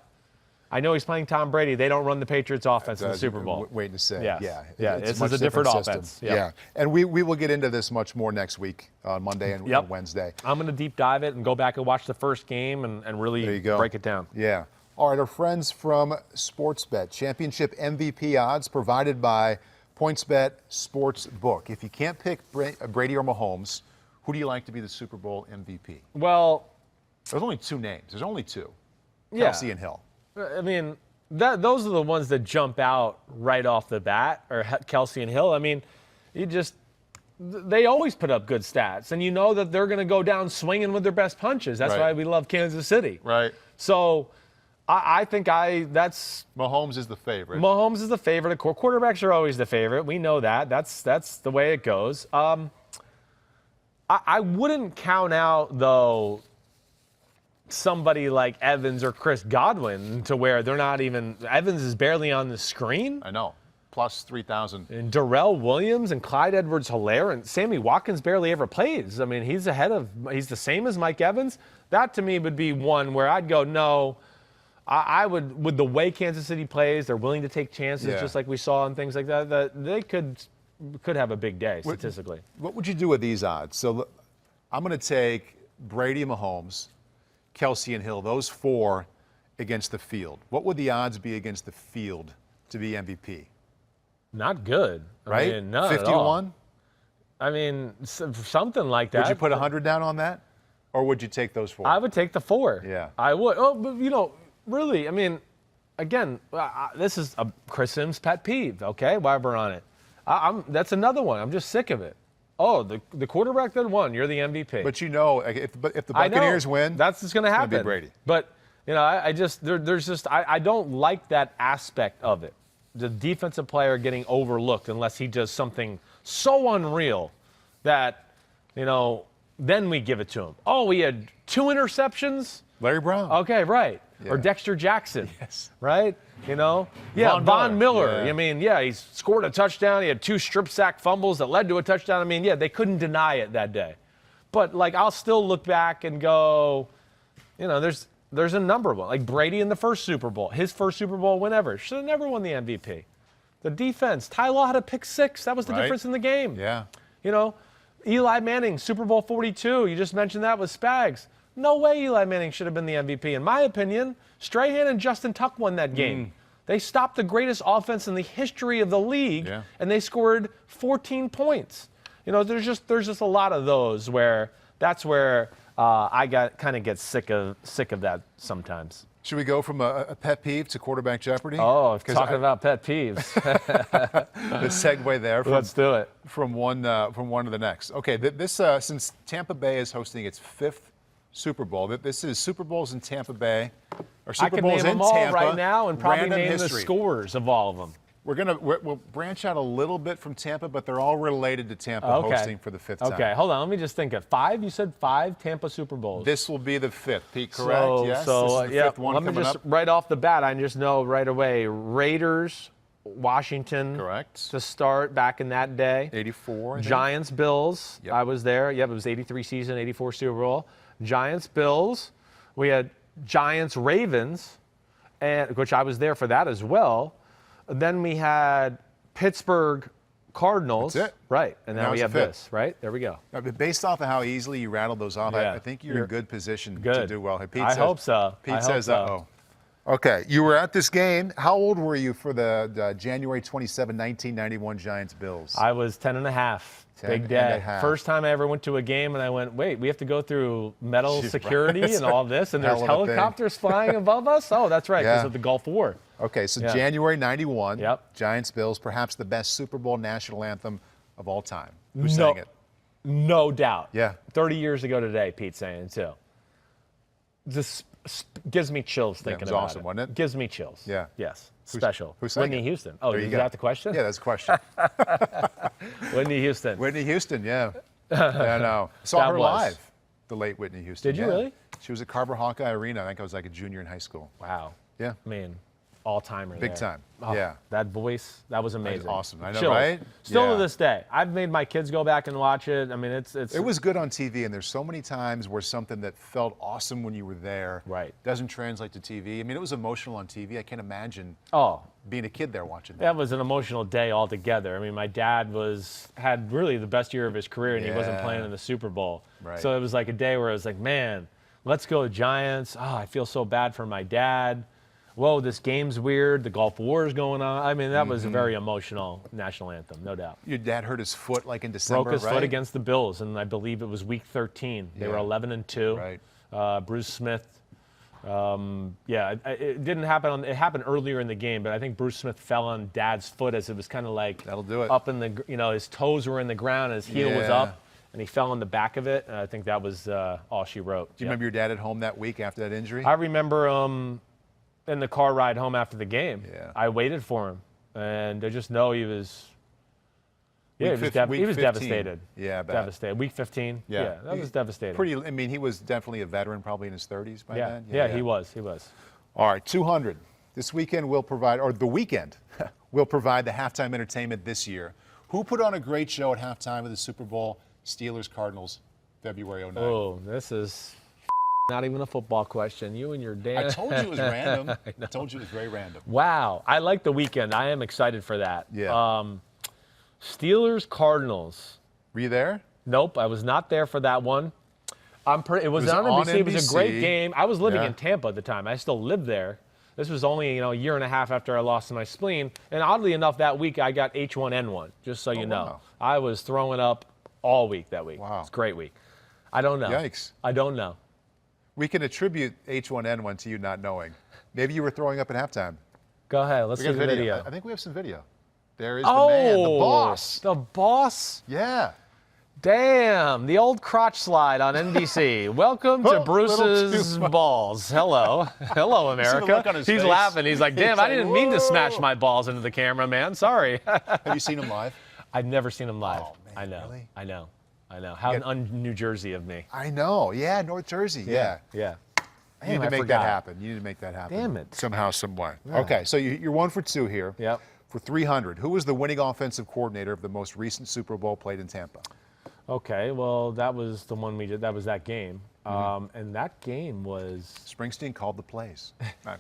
I know he's playing Tom Brady. They don't run the Patriots offense in the Super Bowl. Waiting to say. Yes. Yeah. This much is a different system. offense. Yeah. And we will get into this much more next week on Monday and Wednesday. I'm going to deep dive it and go back and watch the first game and really break it down. Yeah. All right, our friends from SportsBet, championship MVP odds provided by PointsBet Sportsbook. If you can't pick Brady or Mahomes, who do you like to be the Super Bowl MVP? Well, there's only two names. There's only two. Yeah. Kelce and Hill. I mean, those are the ones that jump out right off the bat, or Kelce and Hill. I mean, they always put up good stats, and you know that they're going to go down swinging with their best punches. That's why we love Kansas City. Right. So I think that's Mahomes is the favorite. Mahomes is the favorite. Quarterbacks are always the favorite. We know that. That's the way it goes. I wouldn't count out, though, somebody like Evans or Chris Godwin to where they're not even – Evans is barely on the screen. I know. plus 3,000. And Darrell Williams and Clyde Edwards-Helaire and Sammy Watkins barely ever plays. I mean, he's the same as Mike Evans. That to me would be one where I'd go, no. I would, with the way Kansas City plays, they're willing to take chances, just like we saw and things like that. That they could have a big day statistically. What would you do with these odds? So I'm going to take Brady and Mahomes, Kelsey and Hill, those four against the field. What would the odds be against the field to be MVP? Not good, right? I mean, not 51. I mean, something like that. Would you put 100 down on that, or would you take those four? I would take the four. Yeah, I would. Oh, but really, I mean, again, this is a Chris Simms pet peeve. Okay, while we're on it, that's another one. I'm just sick of it. Oh, the quarterback that won, you're the MVP. But if the Buccaneers win, that's just going to happen. It's going to be Brady. But I don't like that aspect of it. The defensive player getting overlooked unless he does something so unreal that, then we give it to him. Oh, we had 2 interceptions. Larry Brown. Okay, right. Yeah. Or Dexter Jackson. Yes. Right? Yeah, Von Miller. Yeah. I mean, he scored a touchdown. He had 2 strip sack fumbles that led to a touchdown. I mean, they couldn't deny it that day. But, I'll still look back and go, there's a number of them. Like Brady in the first Super Bowl, his first Super Bowl win ever. Should have never won the MVP. The defense, Ty Law had a pick 6. That was the difference in the game. Yeah. Eli Manning, Super Bowl 42. You just mentioned that with Spags. No way Eli Manning should have been the MVP. In my opinion, Strahan and Justin Tuck won that game. They stopped the greatest offense in the history of the league, and they scored 14 points. There's just a lot of those where that's where I kind of get sick of that sometimes. Should we go from a pet peeve to quarterback Jeopardy? Oh, talking about pet peeves. The segue there. Let's do it. From one to the next. Okay, this since Tampa Bay is hosting its 5th Super Bowl, this is Super Bowls in Tampa Bay, or Super Bowls in Tampa. I can name them all right now and probably name the scores of all of them. We'll branch out a little bit from Tampa, but they're all related to Tampa hosting for the 5th time. Okay, hold on. Let me just think of 5. You said 5 Tampa Super Bowls. This will be the 5th, Pete, correct? Yes, so this is the 5th one let me just, right off the bat, I just know right away, Raiders, Washington. Correct. To start back in that day. 84. Giants, Bills. Yep. I was there. Yep, it was 83 season, 84 Super Bowl. Giants, Bills. We had Giants, Ravens, which I was there for that as well. Then we had Pittsburgh Cardinals. That's it. Right. And now we have this, right? There we go. Based off of how easily you rattled those off, I think you're in good position to do well. Pete I hope so. Pete says, uh-oh. Okay, you were at this game. How old were you for the January 27, 1991 Giants-Bills? I was 10 and a half. Big day. First time I ever went to a game, and I went, wait, we have to go through metal security and all this, and there's helicopters flying above us? Oh, that's right, because of the Gulf War. Okay, so January 91, Giants-Bills, perhaps the best Super Bowl national anthem of all time. Who sang it? No doubt. Yeah. 30 years ago today, Pete sang it, too. This gives me chills thinking about it. It was awesome, wasn't it? Gives me chills. Yeah. Yes. Special. Who sang Whitney it? Houston. Oh, is that the question? Yeah, that's the question. Whitney Houston. Whitney Houston, yeah. I know. Saw her live, the late Whitney Houston. Did you really? She was at Carver Hawkeye Arena. I think I was like a junior in high school. Wow. Yeah. I mean, all-timer Big time. Oh, yeah. That voice, that was amazing. That was awesome. I know, Chills. right? Still to this day. I've made my kids go back and watch it. I mean, it's. It was good on TV, and there's so many times where something that felt awesome when you were there doesn't translate to TV. I mean, it was emotional on TV. I can't imagine being a kid there watching that. That was an emotional day altogether. I mean, my dad had really the best year of his career, and he wasn't playing in the Super Bowl. Right. So it was like a day where I was like, man, let's go Giants. Oh, I feel so bad for my dad. Whoa, this game's weird. The Gulf War is going on. I mean, that was a very emotional national anthem, no doubt. Your dad hurt his foot like in December, Broke his foot against the Bills, and I believe it was week 13. They were 11-2. Right. Bruce Smith. It didn't happen. It happened earlier in the game, but I think Bruce Smith fell on Dad's foot as it was kind of like that'll do it. Up in the, his toes were in the ground, and his heel was up, and he fell on the back of it. And I think that was all she wrote. Do you remember your dad at home that week after that injury? I remember in the car ride home after the game. Yeah. I waited for him, and I just know he was. Yeah, he was devastated. Yeah, devastated. Week 15. Yeah, that was devastating. I mean, he was definitely a veteran, probably in his 30s by then. Yeah, he was. All right, 200. This weekend will provide, or the weekend will provide the halftime entertainment this year. Who put on a great show at halftime of the Super Bowl? Steelers-Cardinals, February 09. Oh, this is not even a football question. You and your damn... I told you it was random. I told you it was very random. Wow. I like the weekend. I am excited for that. Yeah. Steelers-Cardinals. Were you there? Nope, I was not there for that one. It was on NBC. It was a great game. I was living in Tampa at the time. I still lived there. This was only, a year and a half after I lost my spleen. And oddly enough, that week I got H1N1, just so you know. Wow. I was throwing up all week that week. Wow. It's a great week. I don't know. Yikes. I don't know. We can attribute H1N1 to you not knowing. Maybe you were throwing up at halftime. Go ahead. Let's see the video. I think we have some video. There is the man, the boss. The boss? Yeah. Damn, the old crotch slide on NBC. Welcome to Bruce's Balls. Hello. Hello, America. He's face. Laughing. He's like, damn, I didn't mean to smash my balls into the camera, man. Sorry. Have you seen him live? I've never seen him live. Oh, man, I know. Really? I know. How un-New Jersey of me. I know. Yeah, North Jersey. Yeah. Yeah. You need to make that happen. You need to make that happen. Damn it. Somehow, some way. Yeah. Okay, so you're 1 for 2 here. Yep. For 300. Who was the winning offensive coordinator of the most recent Super Bowl played in Tampa? Okay, well, that was the one we did. That was that game. And that game was... Springsteen called the plays.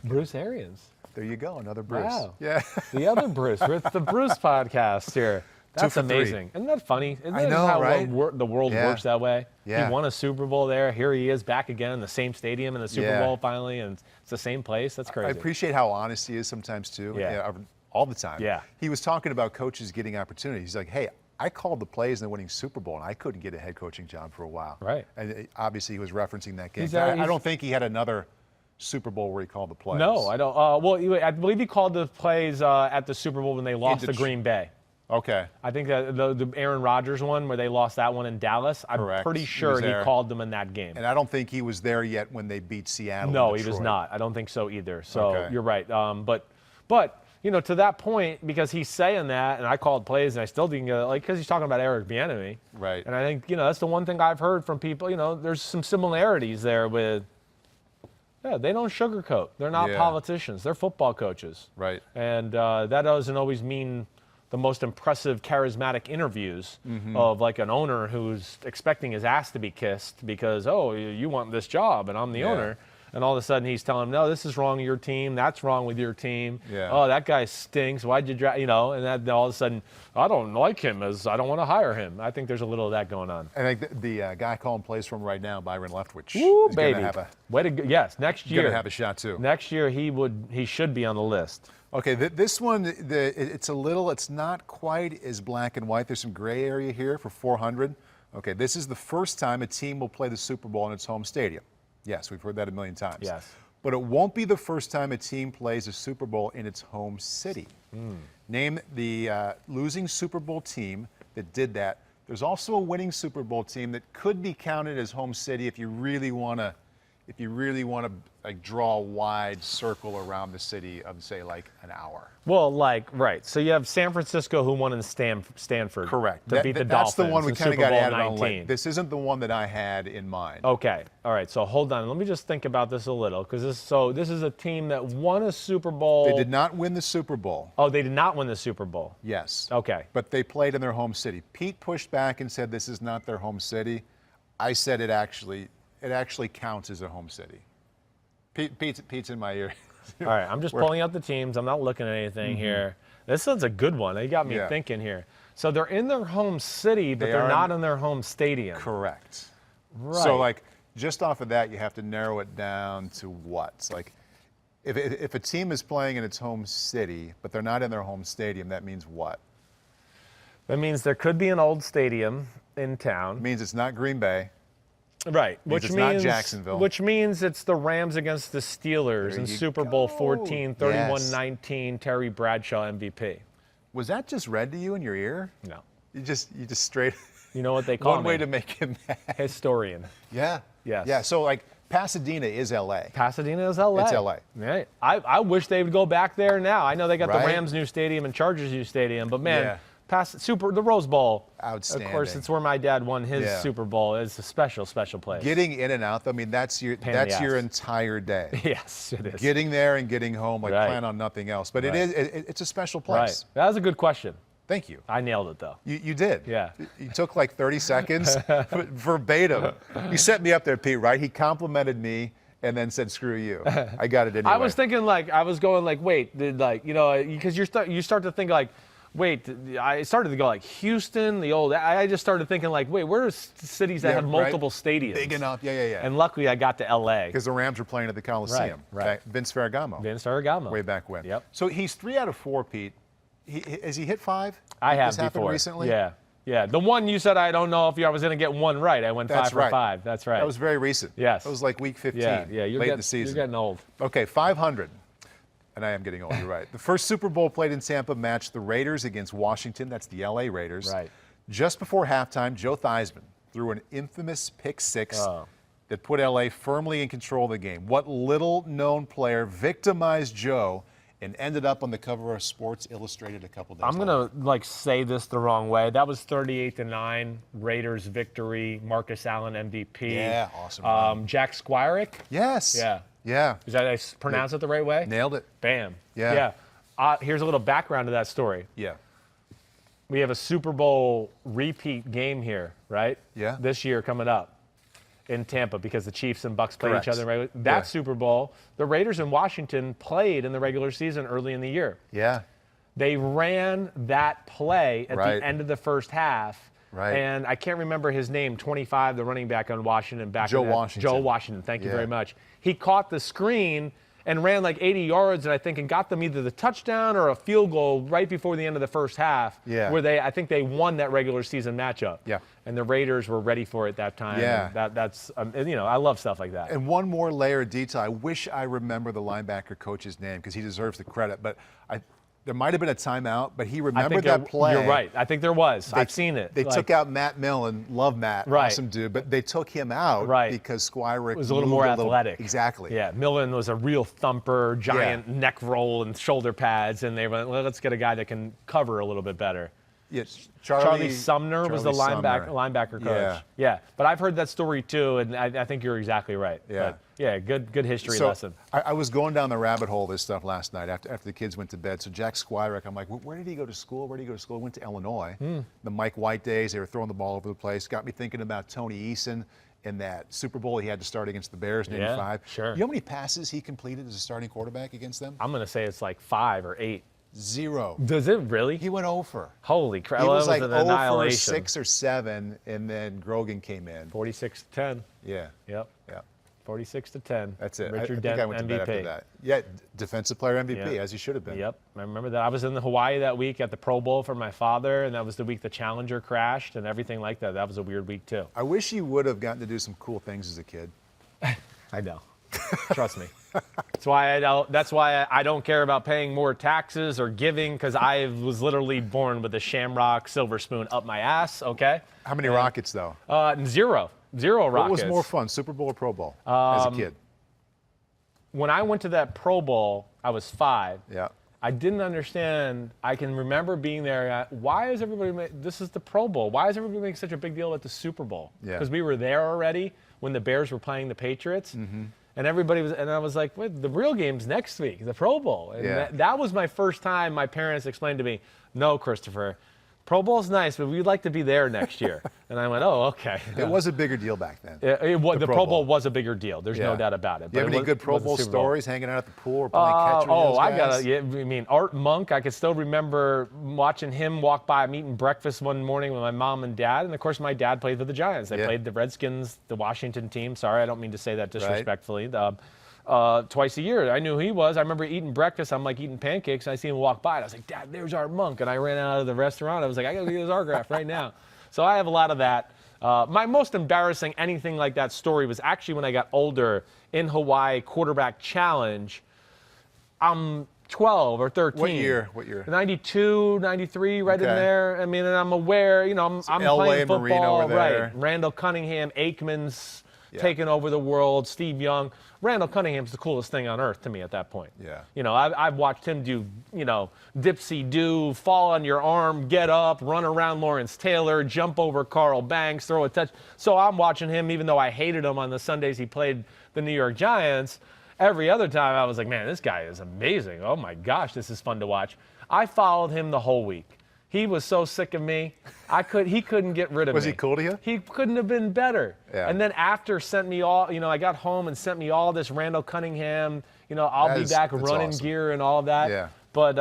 Bruce Arians. There you go, another Bruce. Wow. Yeah. The other Bruce. We're at the Bruce podcast here. That's amazing. Isn't that funny? Isn't that how right? The world works that way? Yeah. He won a Super Bowl there. Here he is back again in the same stadium in the Super Bowl finally, and it's the same place. That's crazy. I appreciate how honest he is sometimes, too. Yeah. All the time. Yeah. He was talking about coaches getting opportunities. He's like, hey, I called the plays in the winning Super Bowl, and I couldn't get a head coaching job for a while. Right. And obviously he was referencing that game. I don't think he had another Super Bowl where he called the plays. No, I don't. Well, I believe he called the plays at the Super Bowl when they lost to Green Bay. Okay. I think that the Aaron Rodgers one where they lost that one in Dallas, I'm pretty sure he called them in that game. And I don't think he was there yet when they beat Seattle. No, he was not. I don't think so either. So you're right. But to that point, because he's saying that, and I called plays, and I still didn't get it, because he's talking about Eric Bieniemy. Right. And I think, that's the one thing I've heard from people, there's some similarities there with, they don't sugarcoat. They're not politicians. They're football coaches. Right. And that doesn't always mean the most impressive, charismatic interviews of like an owner who's expecting his ass to be kissed because, you want this job, and I'm the owner. And all of a sudden he's telling him, no, this is wrong with your team. That's wrong with your team. Yeah. Oh, that guy stinks. Why'd you draft, and then all of a sudden, I don't like him as I don't want to hire him. I think there's a little of that going on. I think the guy calling plays from right now, Byron Leftwich, Woo, is baby. going to have Way to go. Yes, next year. Going to have a shot too. Next year he should be on the list. Okay, this one, it's not quite as black and white. There's some gray area here for 400. Okay, this is the first time a team will play the Super Bowl in its home stadium. Yes, we've heard that a million times. Yes. But it won't be the first time a team plays a Super Bowl in its home city. Name the losing Super Bowl team that did that. There's also a winning Super Bowl team that could be counted as home city if you really want to like draw a wide circle around the city of, say, like an hour. Well, right. So you have San Francisco who won in Stanford. Correct. To beat the That's Dolphins. the one we kind of got added on 19. late. This isn't the one that I had in mind. Okay. All right. So hold on. Let me just think about this a little, because this is a team that won a Super Bowl. They did not win the Super Bowl. Oh, they did not win the Super Bowl. Yes. Okay. But they played in their home city. Pete pushed back and said this is not their home city. I said it actually counts as a home city. Pete's in my ear. All right, I'm just pulling out the teams. I'm not looking at anything here. This one's a good one. They got me thinking here. So they're in their home city, but they're not in their home stadium. Correct. Right. So, just off of that, you have to narrow it down to what? Like, if a team is playing in its home city, but they're not in their home stadium, that means what? That means there could be an old stadium in town. It means it's not Green Bay. Right, which means not Jacksonville. Which means it's the Rams against the Steelers in Super Bowl 14, 31-19, Terry Bradshaw MVP. Was that just read to you in your ear? No. You just straight. You know what they call one me? way to make him mad. Historian. Yeah. Yes. Yeah. So Pasadena is L.A. Pasadena is L.A. It's L.A. Right. I wish they would go back there now. I know they got the Rams' new stadium and Chargers' new stadium, but man. Yeah. the Rose Bowl. Outstanding. Of course, it's where my dad won his Super Bowl. It's a special place. Getting in and out, I mean, that's your entire day. Yes, it is. Getting there and getting home, plan on nothing else. But it's a special place. Right. That was a good question. Thank you. I nailed it, though. You did. Yeah. You took like 30 seconds verbatim. You set me up there, Pete, right? He complimented me and then said, screw you. I got it anyway. I was thinking wait, because you start to think like, wait, I started to go like Houston, I just started thinking like, wait, where are cities that have multiple stadiums? Big enough, yeah. And luckily I got to L.A. Because the Rams were playing at the Coliseum. Right. Vince Ferragamo. Way back when. Yep. So he's 3 out of 4, Pete. Has he hit 5? I have this happened before. Recently? Yeah. The one you said, I don't know if I was going to get one right. I went 5 for 5. That's right. That was very recent. Yes. That was like week 15. Yeah. Late in the season. You're getting old. Okay, 500. And I am getting old, you're right. The first Super Bowl played in Tampa matched the Raiders against Washington. That's the L.A. Raiders. Right. Just before halftime, Joe Theismann threw an infamous pick 6 that put L.A. firmly in control of the game. What little-known player victimized Joe and ended up on the cover of Sports Illustrated a couple days later? I'm going to say this the wrong way. That was 38-9, Raiders victory, Marcus Allen MVP. Yeah, awesome. Jack Squirek? Yes. Yeah. Is that I pronounce it the right way? Nailed it. Bam. Yeah. Here's a little background to that story. Yeah. We have a Super Bowl repeat game here, right? Yeah. This year coming up in Tampa because the Chiefs and Bucs play each other. That Super Bowl, the Raiders and Washington played in the regular season early in the year. Yeah. They ran that play at the end of the first half. Right. And I can't remember his name, 25, the running back on Washington. Joe Washington. Thank you very much. He caught the screen and ran like 80 yards, and got them either the touchdown or a field goal right before the end of the first half. Yeah. Where I think they won that regular season matchup. Yeah. And the Raiders were ready for it that time. Yeah. And that's I love stuff like that. And one more layer of detail. I wish I remember the linebacker coach's name because he deserves the credit. But there might have been a timeout, but he remembered that play. You're right. I think there was. I've seen it. They took out Matt Millen. Love Matt. Right. Awesome dude. But they took him out because Squirek was a little more athletic. Exactly. Yeah. Millen was a real thumper, giant neck roll and shoulder pads, and they went, well, let's get a guy that can cover a little bit better. Yeah, Charlie Sumner was the linebacker coach. Yeah. But I've heard that story too, and I think you're exactly right. Yeah. But good history lesson. I was going down the rabbit hole of this stuff last night after the kids went to bed. So Jack Squirek, I'm like, where did he go to school? He went to Illinois. The Mike White days, they were throwing the ball over the place. Got me thinking about Tony Eason in that Super Bowl he had to start against the Bears in '85. Sure. You know how many passes he completed as a starting quarterback against them? I'm going to say it's like 5 or 8. 0. Does it really? He went over. Holy crap. He was that like an 0 for annihilation. 6 or 7, and then Grogan came in. 46-10. Yeah. Yep. Yeah. 46-10. That's it. Richard I think Dent, I went to MVP. bed after that. Yeah, defensive player MVP, as he should have been. Yep. I remember that. I was in Hawaii that week at the Pro Bowl for my father, and that was the week the Challenger crashed and everything like that. That was a weird week, too. I wish you would have gotten to do some cool things as a kid. I know. Trust me. That's why I don't care about paying more taxes or giving, because I was literally born with a shamrock silver spoon up my ass, okay? How many rockets, though? 0. 0 rockets. What was more fun, Super Bowl or Pro Bowl as a kid? When I went to that Pro Bowl, I was 5. Yeah. I didn't understand. I can remember being there. Why is everybody this is the Pro Bowl. Why is everybody making such a big deal at the Super Bowl? Yeah. Because we were there already when the Bears were playing the Patriots. Mm-hmm. And everybody was, and I was like, wait, the real game's next week, the Pro Bowl. And that was my first time my parents explained to me, no, Christopher, Pro Bowl's nice, but we'd like to be there next year. And I went, oh, okay. It was a bigger deal back then. The Pro Bowl was a bigger deal. There's no doubt about it. Do you have any good Pro Bowl stories, hanging out at the pool or playing catch with those guys? I mean, Art Monk, I could still remember watching him walk by. I'm eating breakfast one morning with my mom and dad. And, of course, my dad played for the Giants. They played the Redskins, the Washington team. Sorry, I don't mean to say that disrespectfully. Twice a year. I knew who he was. I remember eating breakfast. I'm like eating pancakes, and I see him walk by. And I was like, Dad, there's Art Monk. And I ran out of the restaurant. I was like, I got to get his autograph right now. So I have a lot of that. My most embarrassing anything like that story was actually when I got older in Hawaii quarterback challenge. I'm 12 or 13. What year? 92, 93, right in there. I mean, and I'm aware, I'm LA playing and Marino football. were there. Right. Randall Cunningham, Aikman's. taking over the world, Steve Young. Randall Cunningham's the coolest thing on earth to me at that point. Yeah. You know, I've watched him do, dipsy-do, fall on your arm, get up, run around Lawrence Taylor, jump over Carl Banks, throw a touch. So I'm watching him, even though I hated him on the Sundays he played the New York Giants. Every other time I was like, man, this guy is amazing. Oh, my gosh, this is fun to watch. I followed him the whole week. He was so sick of me. He couldn't get rid of me. Was he cool to you? He couldn't have been better. Yeah. And then after sent me all, I got home and sent me all this Randall Cunningham, I'll be back running awesome. gear and all of that. Yeah. But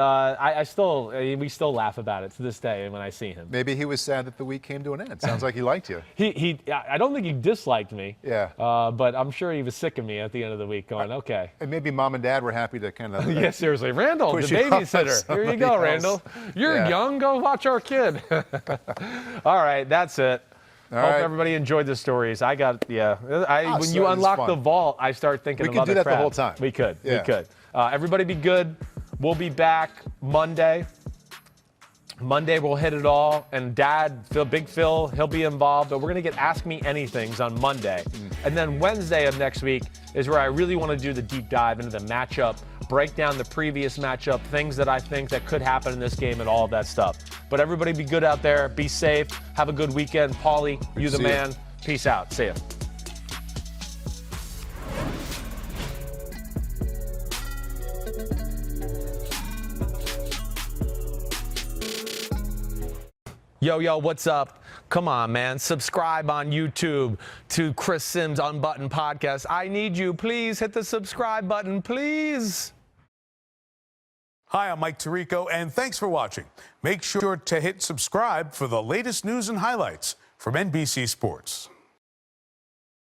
we still laugh about it to this day when I see him. Maybe he was sad that the week came to an end. Sounds like he liked you. I don't think he disliked me. Yeah. But I'm sure he was sick of me at the end of the week going, okay. And maybe mom and dad were happy to kind of. Yeah, seriously. Randall, the push you off babysitter. Here you go, somebody Randall. else. You're young. Go watch our kid. All right, that's it. Hope everybody enjoyed the stories. When you unlock the vault, I start thinking of other crap. We can do that the whole time. We could. Yeah. We could. Everybody be good. We'll be back Monday. Monday we'll hit it all. And Dad, Big Phil, he'll be involved. But we're going to get Ask Me Anythings on Monday. And then Wednesday of next week is where I really want to do the deep dive into the matchup, break down the previous matchup, things that I think that could happen in this game and all of that stuff. But everybody be good out there. Be safe. Have a good weekend. Paulie, you the man. Peace out. See ya. Yo, what's up? Come on, man. Subscribe on YouTube to Chris Simms Unbuttoned Podcast. I need you. Please hit the subscribe button, please. Hi, I'm Mike Tirico, and thanks for watching. Make sure to hit subscribe for the latest news and highlights from NBC Sports.